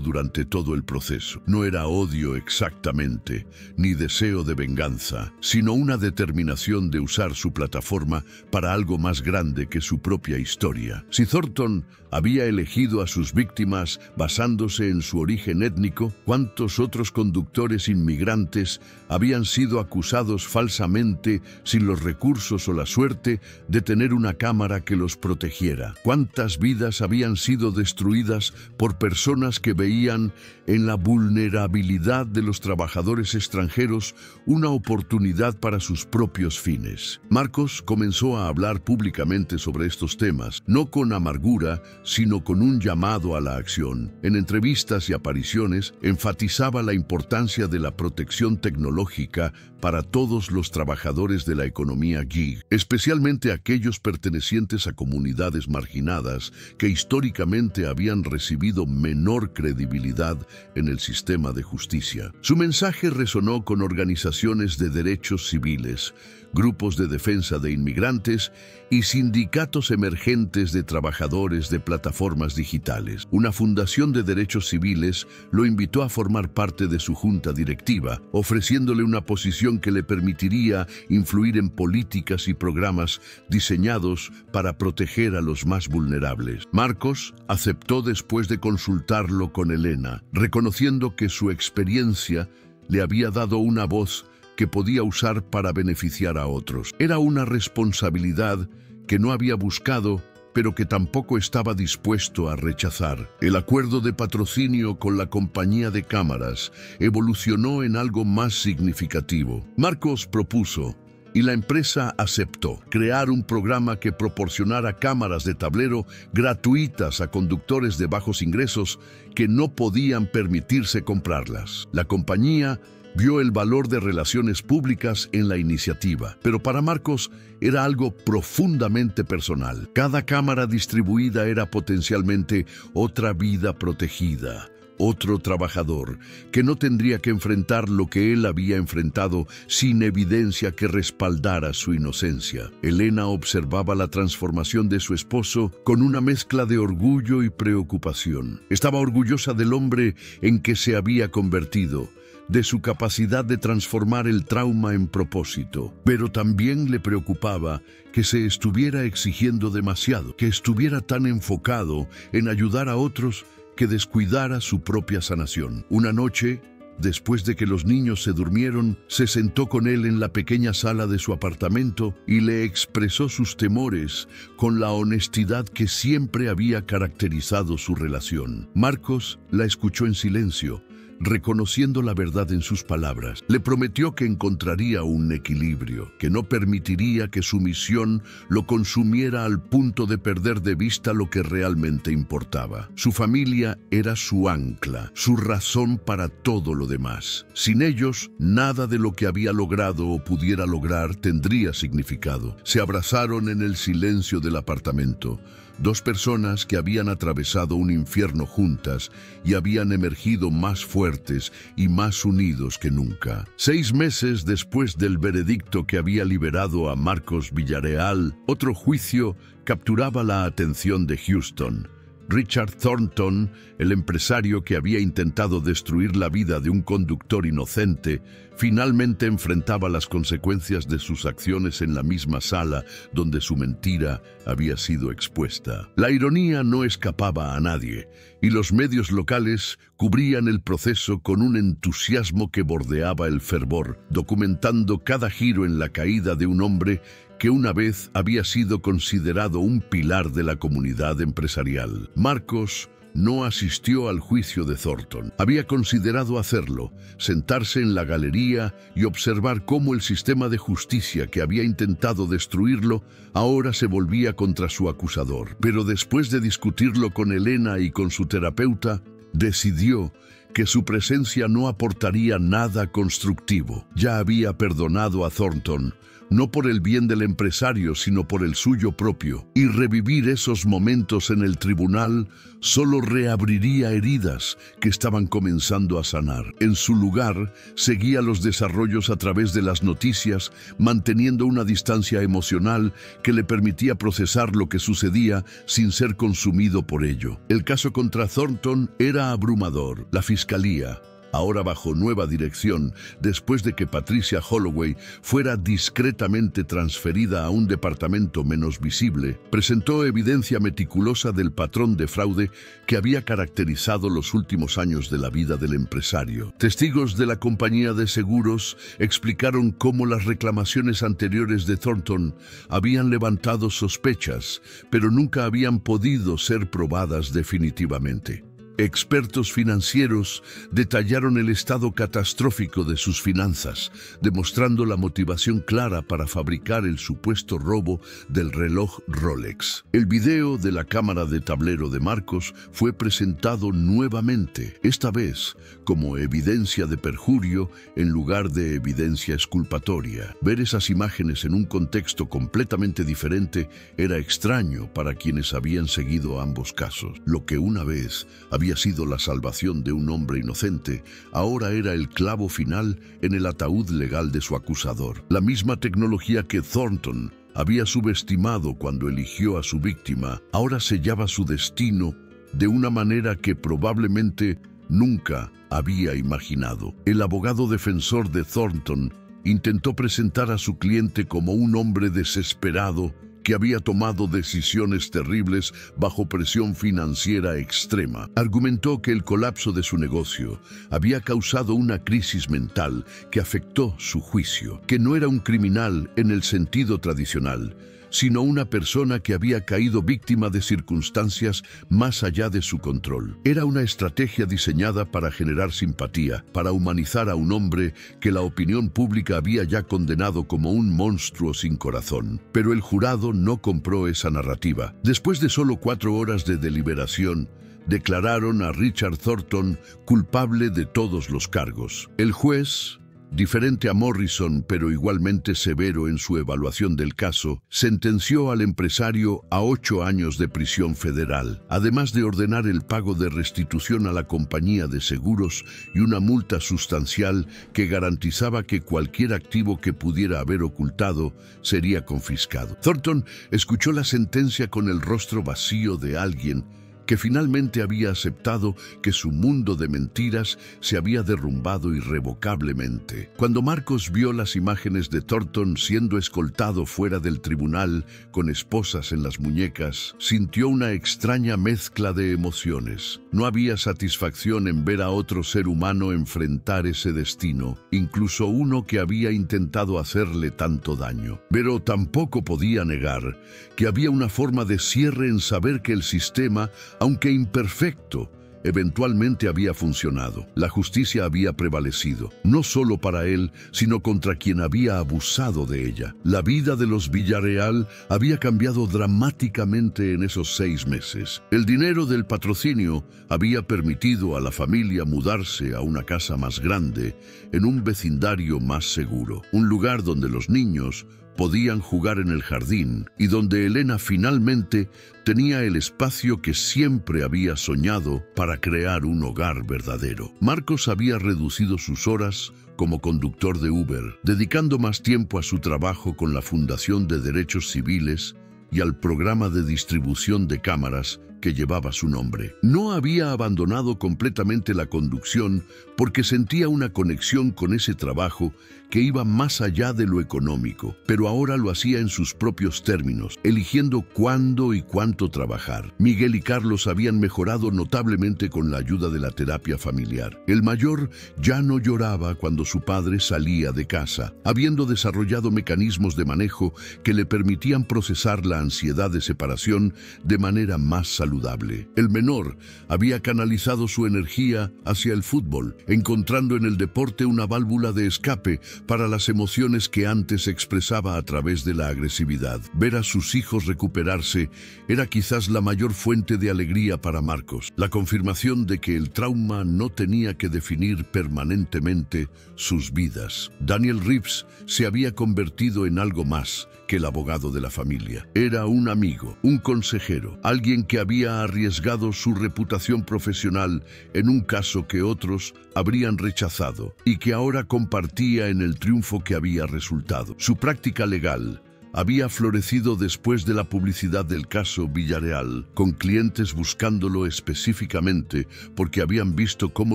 durante todo el proceso. No era odio exactamente, ni deseo de venganza, sino una determinación de usar su plataforma para algo más grande que su propia historia. Si Thornton había elegido a sus víctimas basándose en su origen étnico, ¿cuántos otros conductores inmigrantes habían sido acusados falsamente sin los recursos o la suerte de tener una cámara que los protegiera? ¿Cuántas vidas habían sido destruidas por personas que veían en la vulnerabilidad de los trabajadores extranjeros una oportunidad para sus propios fines? Marcos comenzó a hablar públicamente sobre estos temas, no con amargura, sino con un llamado a la acción. En entrevistas y apariciones, enfatizaba la importancia de la protección tecnológica para todos los trabajadores de la economía gig, especialmente aquellos pertenecientes a comunidades marginadas que históricamente habían recibido menor credibilidad en el sistema de justicia. Su mensaje resonó con organizaciones de derechos civiles, grupos de defensa de inmigrantes y sindicatos emergentes de trabajadores de plataformas digitales. Una fundación de derechos civiles lo invitó a formar parte de su junta directiva, ofreciéndole una posición que le permitiría influir en políticas y programas diseñados para proteger a los más vulnerables. Marcos aceptó después de consultarlo con Elena, reconociendo que su experiencia le había dado una voz que podía usar para beneficiar a otros. Era una responsabilidad que no había buscado, pero que tampoco estaba dispuesto a rechazar. El acuerdo de patrocinio con la compañía de cámaras evolucionó en algo más significativo. Marcos propuso, y la empresa aceptó, crear un programa que proporcionara cámaras de tablero gratuitas a conductores de bajos ingresos que no podían permitirse comprarlas. La compañía vio el valor de relaciones públicas en la iniciativa, pero para Marcos era algo profundamente personal. Cada cámara distribuida era potencialmente otra vida protegida, otro trabajador que no tendría que enfrentar lo que él había enfrentado sin evidencia que respaldara su inocencia. Elena observaba la transformación de su esposo con una mezcla de orgullo y preocupación. Estaba orgullosa del hombre en que se había convertido, de su capacidad de transformar el trauma en propósito, pero también le preocupaba que se estuviera exigiendo demasiado, que estuviera tan enfocado en ayudar a otros que descuidara su propia sanación. Una noche, después de que los niños se durmieron, se sentó con él en la pequeña sala de su apartamento y le expresó sus temores con la honestidad que siempre había caracterizado su relación. Marcos la escuchó en silencio, reconociendo la verdad en sus palabras. Le prometió que encontraría un equilibrio, que no permitiría que su misión lo consumiera al punto de perder de vista lo que realmente importaba. Su familia era su ancla, su razón para todo lo demás. Sin ellos, nada de lo que había logrado o pudiera lograr tendría significado. Se abrazaron en el silencio del apartamento. Dos personas que habían atravesado un infierno juntas y habían emergido más fuertes y más unidos que nunca. 6 meses después del veredicto que había liberado a Marcos Villarreal, otro juicio capturaba la atención de Houston. Richard Thornton, el empresario que había intentado destruir la vida de un conductor inocente, finalmente enfrentaba las consecuencias de sus acciones en la misma sala donde su mentira había sido expuesta. La ironía no escapaba a nadie, y los medios locales cubrían el proceso con un entusiasmo que bordeaba el fervor, documentando cada giro en la caída de un hombre que una vez había sido considerado un pilar de la comunidad empresarial. Marcos no asistió al juicio de Thornton. Había considerado hacerlo, sentarse en la galería y observar cómo el sistema de justicia que había intentado destruirlo ahora se volvía contra su acusador. Pero después de discutirlo con Elena y con su terapeuta, decidió que su presencia no aportaría nada constructivo. Ya había perdonado a Thornton, no por el bien del empresario, sino por el suyo propio, y revivir esos momentos en el tribunal solo reabriría heridas que estaban comenzando a sanar. En su lugar, seguía los desarrollos a través de las noticias, manteniendo una distancia emocional que le permitía procesar lo que sucedía sin ser consumido por ello. El caso contra Thornton era abrumador. La fiscalía, ahora bajo nueva dirección, después de que Patricia Holloway fuera discretamente transferida a un departamento menos visible, presentó evidencia meticulosa del patrón de fraude que había caracterizado los últimos años de la vida del empresario. Testigos de la compañía de seguros explicaron cómo las reclamaciones anteriores de Thornton habían levantado sospechas, pero nunca habían podido ser probadas definitivamente. Expertos financieros detallaron el estado catastrófico de sus finanzas, demostrando la motivación clara para fabricar el supuesto robo del reloj Rolex. El video de la cámara de tablero de Marcos fue presentado nuevamente, esta vez como evidencia de perjurio en lugar de evidencia exculpatoria. Ver esas imágenes en un contexto completamente diferente era extraño para quienes habían seguido ambos casos. Lo que una vez había sido la salvación de un hombre inocente, ahora era el clavo final en el ataúd legal de su acusador. La misma tecnología que Thornton había subestimado cuando eligió a su víctima, ahora sellaba su destino de una manera que probablemente nunca había imaginado. El abogado defensor de Thornton intentó presentar a su cliente como un hombre desesperado que había tomado decisiones terribles bajo presión financiera extrema. Argumentó que el colapso de su negocio había causado una crisis mental que afectó su juicio, que no era un criminal en el sentido tradicional, sino una persona que había caído víctima de circunstancias más allá de su control. Era una estrategia diseñada para generar simpatía, para humanizar a un hombre que la opinión pública había ya condenado como un monstruo sin corazón. Pero el jurado no compró esa narrativa. Después de solo 4 horas de deliberación, declararon a Richard Thornton culpable de todos los cargos. El juez, diferente a Morrison pero igualmente severo en su evaluación del caso, sentenció al empresario a 8 años de prisión federal, además de ordenar el pago de restitución a la compañía de seguros y una multa sustancial que garantizaba que cualquier activo que pudiera haber ocultado sería confiscado. Thornton escuchó la sentencia con el rostro vacío de alguien que finalmente había aceptado que su mundo de mentiras se había derrumbado irrevocablemente. Cuando Marcos vio las imágenes de Thornton siendo escoltado fuera del tribunal con esposas en las muñecas, sintió una extraña mezcla de emociones. No había satisfacción en ver a otro ser humano enfrentar ese destino, incluso uno que había intentado hacerle tanto daño. Pero tampoco podía negar que había una forma de cierre en saber que el sistema, aunque imperfecto, eventualmente había funcionado. La justicia había prevalecido, no solo para él, sino contra quien había abusado de ella. La vida de los Villarreal había cambiado dramáticamente en esos 6 meses. El dinero del patrocinio había permitido a la familia mudarse a una casa más grande, en un vecindario más seguro, un lugar donde los niños podían jugar en el jardín y donde Elena finalmente tenía el espacio que siempre había soñado para crear un hogar verdadero. Marcos había reducido sus horas como conductor de Uber, dedicando más tiempo a su trabajo con la Fundación de Derechos Civiles y al programa de distribución de cámaras que llevaba su nombre. No había abandonado completamente la conducción porque sentía una conexión con ese trabajo que iba más allá de lo económico, pero ahora lo hacía en sus propios términos, eligiendo cuándo y cuánto trabajar. Miguel y Carlos habían mejorado notablemente con la ayuda de la terapia familiar. El mayor ya no lloraba cuando su padre salía de casa, habiendo desarrollado mecanismos de manejo que le permitían procesar la ansiedad de separación de manera más saludable. El menor había canalizado su energía hacia el fútbol, encontrando en el deporte una válvula de escape para las emociones que antes expresaba a través de la agresividad. Ver a sus hijos recuperarse era quizás la mayor fuente de alegría para Marcos, la confirmación de que el trauma no tenía que definir permanentemente sus vidas. Daniel Reeves se había convertido en algo más que el abogado de la familia. Era un amigo, un consejero, alguien que había arriesgado su reputación profesional en un caso que otros habrían rechazado y que ahora compartía en el triunfo que había resultado. Su práctica legal había florecido después de la publicidad del caso Villarreal, con clientes buscándolo específicamente porque habían visto cómo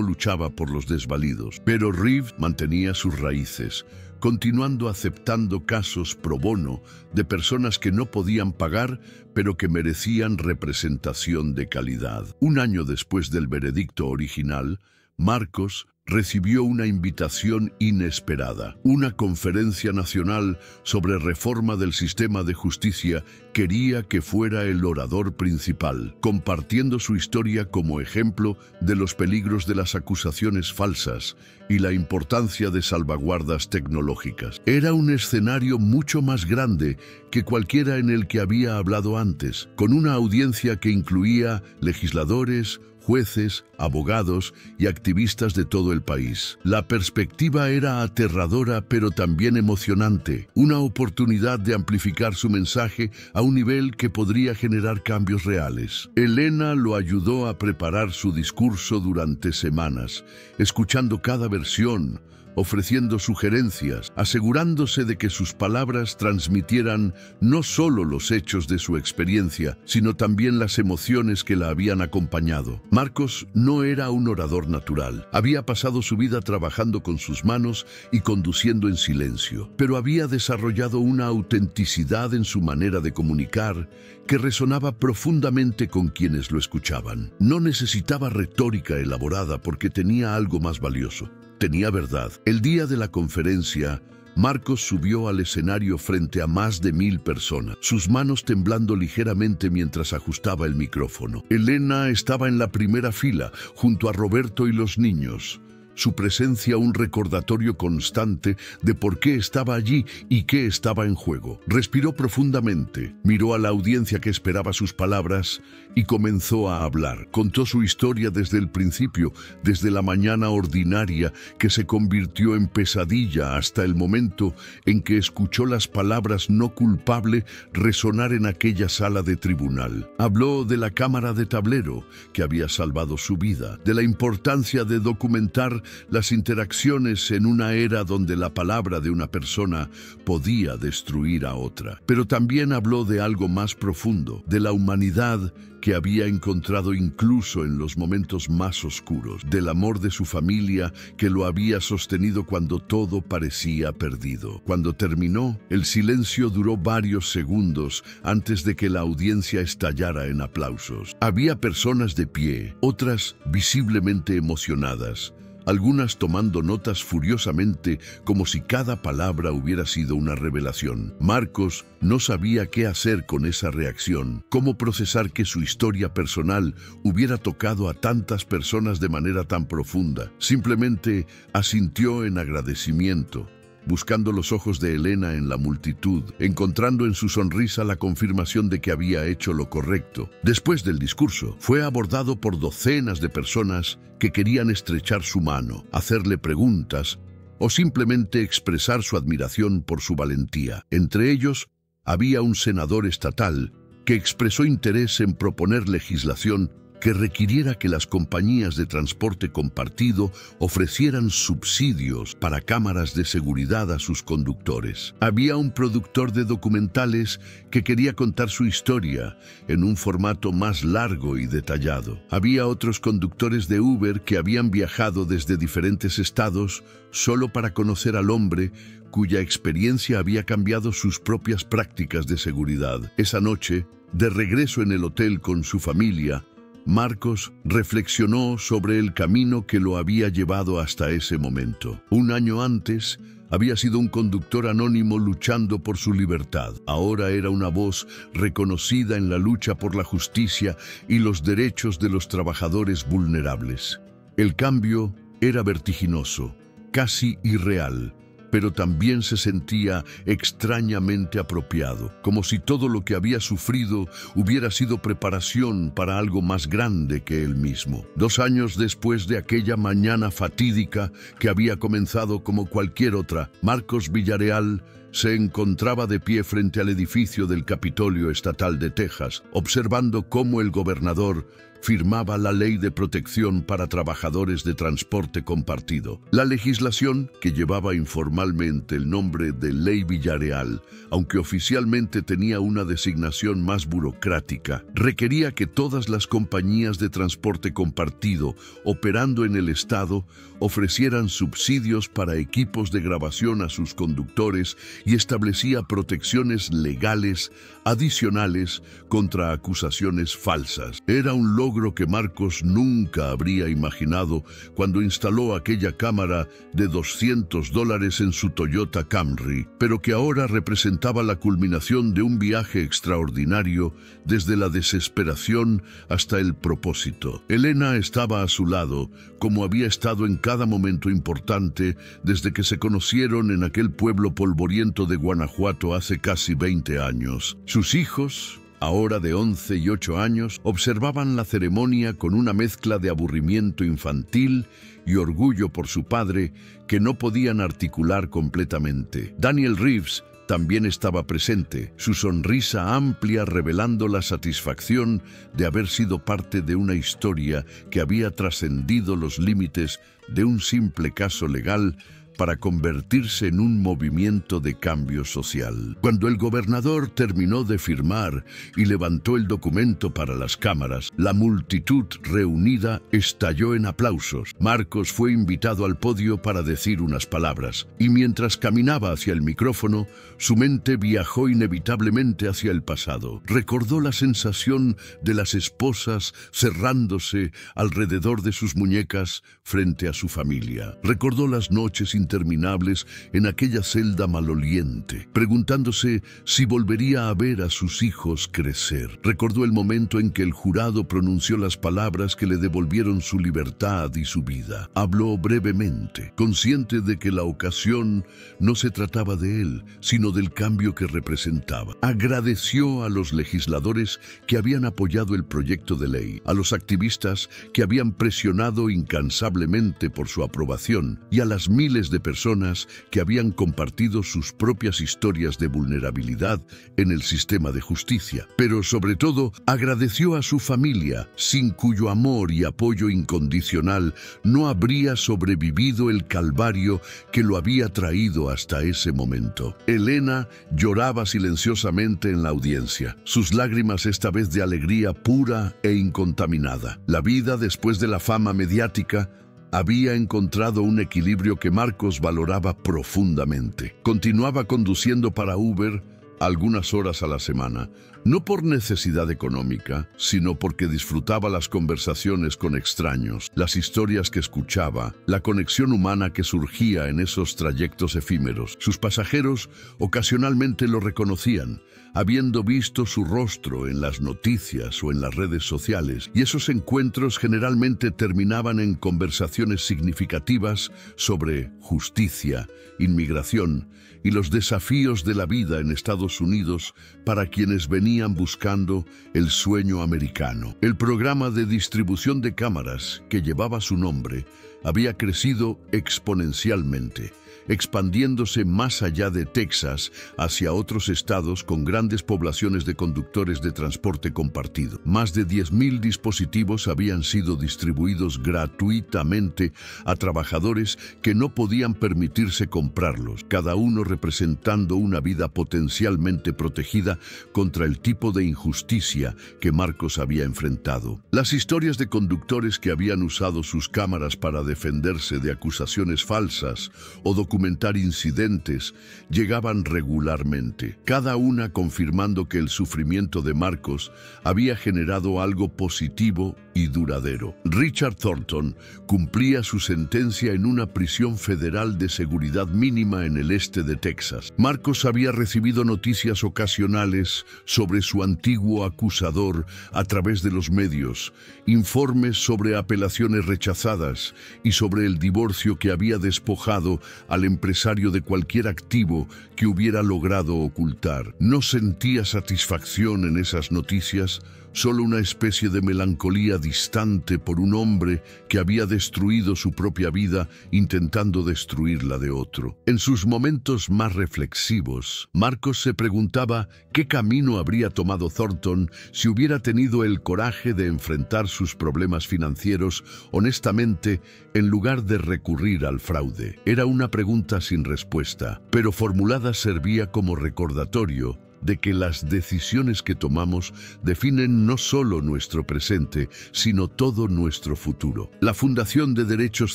luchaba por los desvalidos. Pero Reeves mantenía sus raíces, continuando aceptando casos pro bono de personas que no podían pagar, pero que merecían representación de calidad. Un año después del veredicto original, Marcos recibió una invitación inesperada. Una conferencia nacional sobre reforma del sistema de justicia quería que fuera el orador principal, compartiendo su historia como ejemplo de los peligros de las acusaciones falsas y la importancia de salvaguardas tecnológicas. Era un escenario mucho más grande que cualquiera en el que había hablado antes, con una audiencia que incluía legisladores, jueces, abogados y activistas de todo el país. La perspectiva era aterradora pero también emocionante, una oportunidad de amplificar su mensaje a un nivel que podría generar cambios reales. Elena lo ayudó a preparar su discurso durante semanas, escuchando cada versión, ofreciendo sugerencias, asegurándose de que sus palabras transmitieran no solo los hechos de su experiencia, sino también las emociones que la habían acompañado. Marcos no era un orador natural. Había pasado su vida trabajando con sus manos y conduciendo en silencio, pero había desarrollado una autenticidad en su manera de comunicar que resonaba profundamente con quienes lo escuchaban. No necesitaba retórica elaborada porque tenía algo más valioso. Tenía verdad. El día de la conferencia, Marcos subió al escenario frente a más de 1000 personas, sus manos temblando ligeramente mientras ajustaba el micrófono. Elena estaba en la primera fila, junto a Roberto y los niños. Su presencia un recordatorio constante de por qué estaba allí y qué estaba en juego. Respiró profundamente, miró a la audiencia que esperaba sus palabras y comenzó a hablar. Contó su historia desde el principio, desde la mañana ordinaria que se convirtió en pesadilla hasta el momento en que escuchó las palabras no culpable resonar en aquella sala de tribunal. Habló de la cámara de tablero que había salvado su vida, de la importancia de documentar las interacciones en una era donde la palabra de una persona podía destruir a otra. Pero también habló de algo más profundo, de la humanidad que había encontrado incluso en los momentos más oscuros, del amor de su familia que lo había sostenido cuando todo parecía perdido. Cuando terminó, el silencio duró varios segundos antes de que la audiencia estallara en aplausos. Había personas de pie, otras visiblemente emocionadas, algunas tomando notas furiosamente como si cada palabra hubiera sido una revelación. Marcos no sabía qué hacer con esa reacción, cómo procesar que su historia personal hubiera tocado a tantas personas de manera tan profunda. Simplemente asintió en agradecimiento, buscando los ojos de Elena en la multitud, encontrando en su sonrisa la confirmación de que había hecho lo correcto. Después del discurso, fue abordado por docenas de personas que querían estrechar su mano, hacerle preguntas o simplemente expresar su admiración por su valentía. Entre ellos, había un senador estatal que expresó interés en proponer legislación que requiriera que las compañías de transporte compartido ofrecieran subsidios para cámaras de seguridad a sus conductores. Había un productor de documentales que quería contar su historia en un formato más largo y detallado. Había otros conductores de Uber que habían viajado desde diferentes estados solo para conocer al hombre cuya experiencia había cambiado sus propias prácticas de seguridad. Esa noche, de regreso en el hotel con su familia, Marcos reflexionó sobre el camino que lo había llevado hasta ese momento. Un año antes, había sido un conductor anónimo luchando por su libertad. Ahora era una voz reconocida en la lucha por la justicia y los derechos de los trabajadores vulnerables. El cambio era vertiginoso, casi irreal, pero también se sentía extrañamente apropiado, como si todo lo que había sufrido hubiera sido preparación para algo más grande que él mismo. 2 años después de aquella mañana fatídica que había comenzado como cualquier otra, Marcos Villarreal se encontraba de pie frente al edificio del Capitolio Estatal de Texas, observando cómo el gobernador firmaba la Ley de Protección para Trabajadores de Transporte Compartido. La legislación, que llevaba informalmente el nombre de Ley Villarreal, aunque oficialmente tenía una designación más burocrática, requería que todas las compañías de transporte compartido operando en el estado ofrecieran subsidios para equipos de grabación a sus conductores y establecía protecciones legales adicionales contra acusaciones falsas. Era un logro que Marcos nunca habría imaginado cuando instaló aquella cámara de $200 en su Toyota Camry, pero que ahora representaba la culminación de un viaje extraordinario desde la desesperación hasta el propósito. Elena estaba a su lado, como había estado en cada momento importante desde que se conocieron en aquel pueblo polvoriento de Guanajuato hace casi 20 años. Sus hijos, ahora de 11 y 8 años, observaban la ceremonia con una mezcla de aburrimiento infantil y orgullo por su padre que no podían articular completamente. Daniel Reeves también estaba presente, su sonrisa amplia revelando la satisfacción de haber sido parte de una historia que había trascendido los límites de un simple caso legal para convertirse en un movimiento de cambio social. Cuando el gobernador terminó de firmar y levantó el documento para las cámaras, la multitud reunida estalló en aplausos. Marcos fue invitado al podio para decir unas palabras, y mientras caminaba hacia el micrófono, su mente viajó inevitablemente hacia el pasado. Recordó la sensación de las esposas cerrándose alrededor de sus muñecas frente a su familia. Recordó las noches interminables en aquella celda maloliente, preguntándose si volvería a ver a sus hijos crecer. Recordó el momento en que el jurado pronunció las palabras que le devolvieron su libertad y su vida. Habló brevemente, consciente de que la ocasión no se trataba de él, sino del cambio que representaba. Agradeció a los legisladores que habían apoyado el proyecto de ley, a los activistas que habían presionado incansablemente por su aprobación y a las miles de personas que habían compartido sus propias historias de vulnerabilidad en el sistema de justicia. Pero sobre todo, agradeció a su familia, sin cuyo amor y apoyo incondicional no habría sobrevivido el calvario que lo había traído hasta ese momento. Elena lloraba silenciosamente en la audiencia, sus lágrimas esta vez de alegría pura e incontaminada. La vida después de la fama mediática había encontrado un equilibrio que Marcos valoraba profundamente. Continuaba conduciendo para Uber algunas horas a la semana, no por necesidad económica, sino porque disfrutaba las conversaciones con extraños, las historias que escuchaba, la conexión humana que surgía en esos trayectos efímeros. Sus pasajeros ocasionalmente lo reconocían, habiendo visto su rostro en las noticias o en las redes sociales, y esos encuentros generalmente terminaban en conversaciones significativas sobre justicia, inmigración y los desafíos de la vida en Estados Estados Unidos para quienes venían buscando el sueño americano. El programa de distribución de cámaras que llevaba su nombre había crecido exponencialmente, expandiéndose más allá de Texas hacia otros estados con grandes poblaciones de conductores de transporte compartido. Más de 10.000 dispositivos habían sido distribuidos gratuitamente a trabajadores que no podían permitirse comprarlos, cada uno representando una vida potencialmente protegida contra el tipo de injusticia que Marcos había enfrentado. Las historias de conductores que habían usado sus cámaras para defenderse de acusaciones falsas o documentar incidentes llegaban regularmente, cada una confirmando que el sufrimiento de Marcos había generado algo positivo y duradero. Richard Thornton cumplía su sentencia en una prisión federal de seguridad mínima en el este de Texas. Marcos había recibido noticias ocasionales sobre su antiguo acusador a través de los medios, informes sobre apelaciones rechazadas y sobre el divorcio que había despojado al empresario de cualquier activo que hubiera logrado ocultar. No sentía satisfacción en esas noticias, solo una especie de melancolía distante por un hombre que había destruido su propia vida intentando destruir la de otro. En sus momentos más reflexivos, Marcos se preguntaba qué camino habría tomado Thornton si hubiera tenido el coraje de enfrentar sus problemas financieros honestamente en lugar de recurrir al fraude. Era una pregunta sin respuesta, pero formulada servía como recordatorio de que las decisiones que tomamos definen no solo nuestro presente, sino todo nuestro futuro. La Fundación de Derechos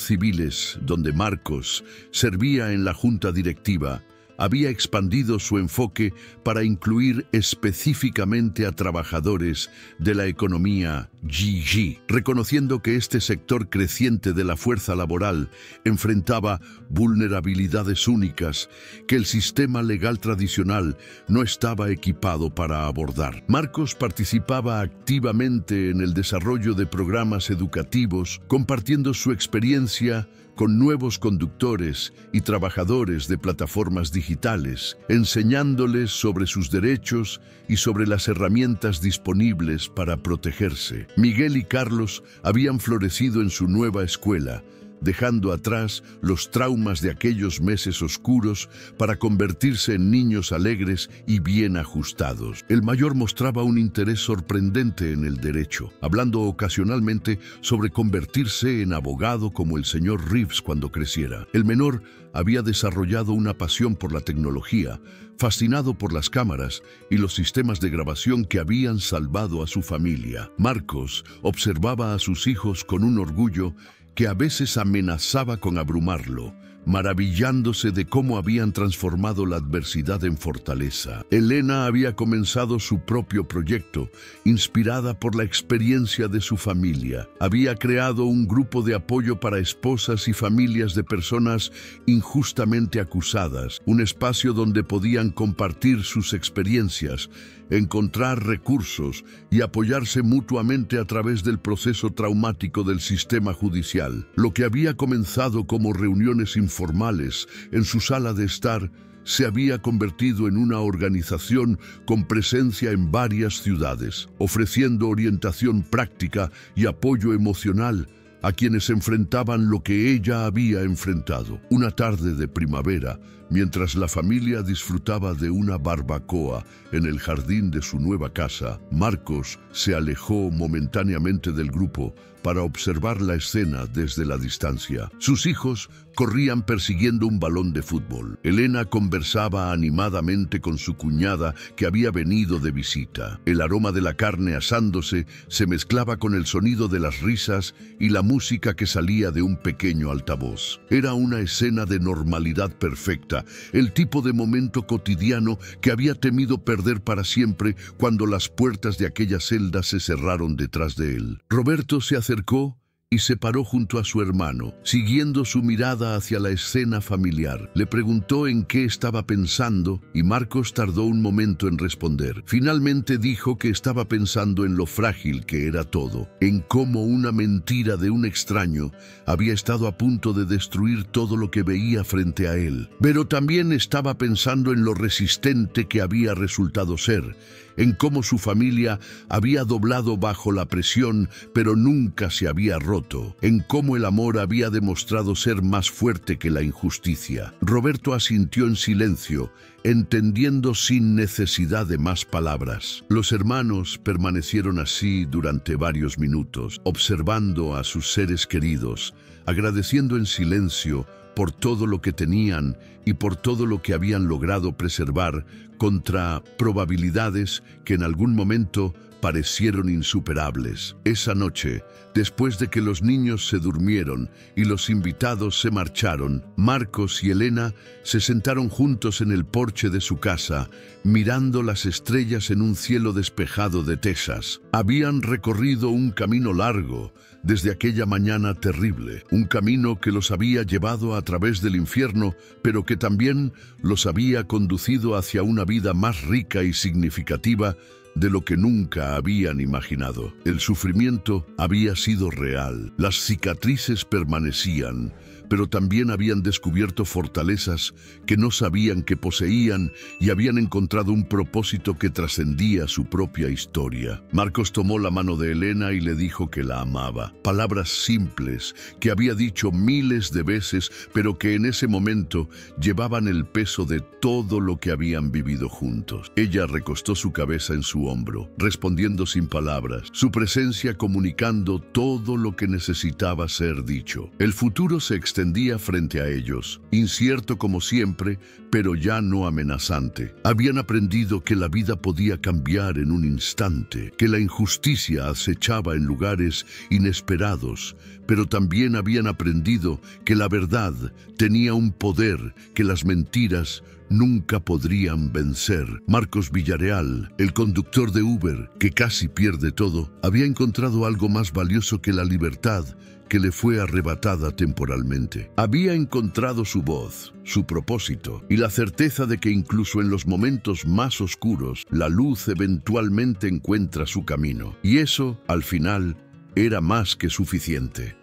Civiles, donde Marcos servía en la junta directiva, había expandido su enfoque para incluir específicamente a trabajadores de la economía gig, reconociendo que este sector creciente de la fuerza laboral enfrentaba vulnerabilidades únicas que el sistema legal tradicional no estaba equipado para abordar. Marcos participaba activamente en el desarrollo de programas educativos, compartiendo su experiencia con nuevos conductores y trabajadores de plataformas digitales, enseñándoles sobre sus derechos y sobre las herramientas disponibles para protegerse. Miguel y Carlos habían florecido en su nueva escuela, dejando atrás los traumas de aquellos meses oscuros para convertirse en niños alegres y bien ajustados. El mayor mostraba un interés sorprendente en el derecho, hablando ocasionalmente sobre convertirse en abogado como el señor Reeves cuando creciera. El menor había desarrollado una pasión por la tecnología, fascinado por las cámaras y los sistemas de grabación que habían salvado a su familia. Marcos observaba a sus hijos con un orgullo que a veces amenazaba con abrumarlo, maravillándose de cómo habían transformado la adversidad en fortaleza. Elena había comenzado su propio proyecto, inspirada por la experiencia de su familia. Había creado un grupo de apoyo para esposas y familias de personas injustamente acusadas, un espacio donde podían compartir sus experiencias, encontrar recursos y apoyarse mutuamente a través del proceso traumático del sistema judicial. Lo que había comenzado como reuniones informales en su sala de estar se había convertido en una organización con presencia en varias ciudades, ofreciendo orientación práctica y apoyo emocional a quienes enfrentaban lo que ella había enfrentado. Una tarde de primavera, mientras la familia disfrutaba de una barbacoa en el jardín de su nueva casa, Marcos se alejó momentáneamente del grupo para observar la escena desde la distancia. Sus hijos corrían persiguiendo un balón de fútbol. Elena conversaba animadamente con su cuñada que había venido de visita. El aroma de la carne asándose se mezclaba con el sonido de las risas y la música que salía de un pequeño altavoz. Era una escena de normalidad perfecta, el tipo de momento cotidiano que había temido perder para siempre cuando las puertas de aquella celda se cerraron detrás de él. Roberto se acercó y se paró junto a su hermano, siguiendo su mirada hacia la escena familiar. Le preguntó en qué estaba pensando y Marcos tardó un momento en responder. Finalmente dijo que estaba pensando en lo frágil que era todo, en cómo una mentira de un extraño había estado a punto de destruir todo lo que veía frente a él. Pero también estaba pensando en lo resistente que había resultado ser, en cómo su familia había doblado bajo la presión, pero nunca se había roto, en cómo el amor había demostrado ser más fuerte que la injusticia. Roberto asintió en silencio, entendiendo sin necesidad de más palabras. Los hermanos permanecieron así durante varios minutos, observando a sus seres queridos, agradeciendo en silencio por todo lo que tenían y por todo lo que habían logrado preservar contra probabilidades que en algún momento parecieron insuperables. Esa noche, después de que los niños se durmieron y los invitados se marcharon, Marcos y Elena se sentaron juntos en el porche de su casa, mirando las estrellas en un cielo despejado de Texas. Habían recorrido un camino largo desde aquella mañana terrible, un camino que los había llevado a través del infierno, pero que también los había conducido hacia una vida más rica y significativa de lo que nunca habían imaginado. El sufrimiento había sido real, las cicatrices permanecían, pero también habían descubierto fortalezas que no sabían que poseían y habían encontrado un propósito que trascendía su propia historia. Marcos tomó la mano de Elena y le dijo que la amaba. Palabras simples que había dicho miles de veces, pero que en ese momento llevaban el peso de todo lo que habían vivido juntos. Ella recostó su cabeza en su hombro, respondiendo sin palabras, su presencia comunicando todo lo que necesitaba ser dicho. El futuro se extendía frente a ellos, incierto como siempre, pero ya no amenazante. Habían aprendido que la vida podía cambiar en un instante, que la injusticia acechaba en lugares inesperados, pero también habían aprendido que la verdad tenía un poder que las mentiras nunca podrían vencer. Marcos Villarreal, el conductor de Uber, que casi pierde todo, había encontrado algo más valioso que la libertad que le fue arrebatada temporalmente. Había encontrado su voz, su propósito y la certeza de que incluso en los momentos más oscuros, la luz eventualmente encuentra su camino. Y eso, al final, era más que suficiente.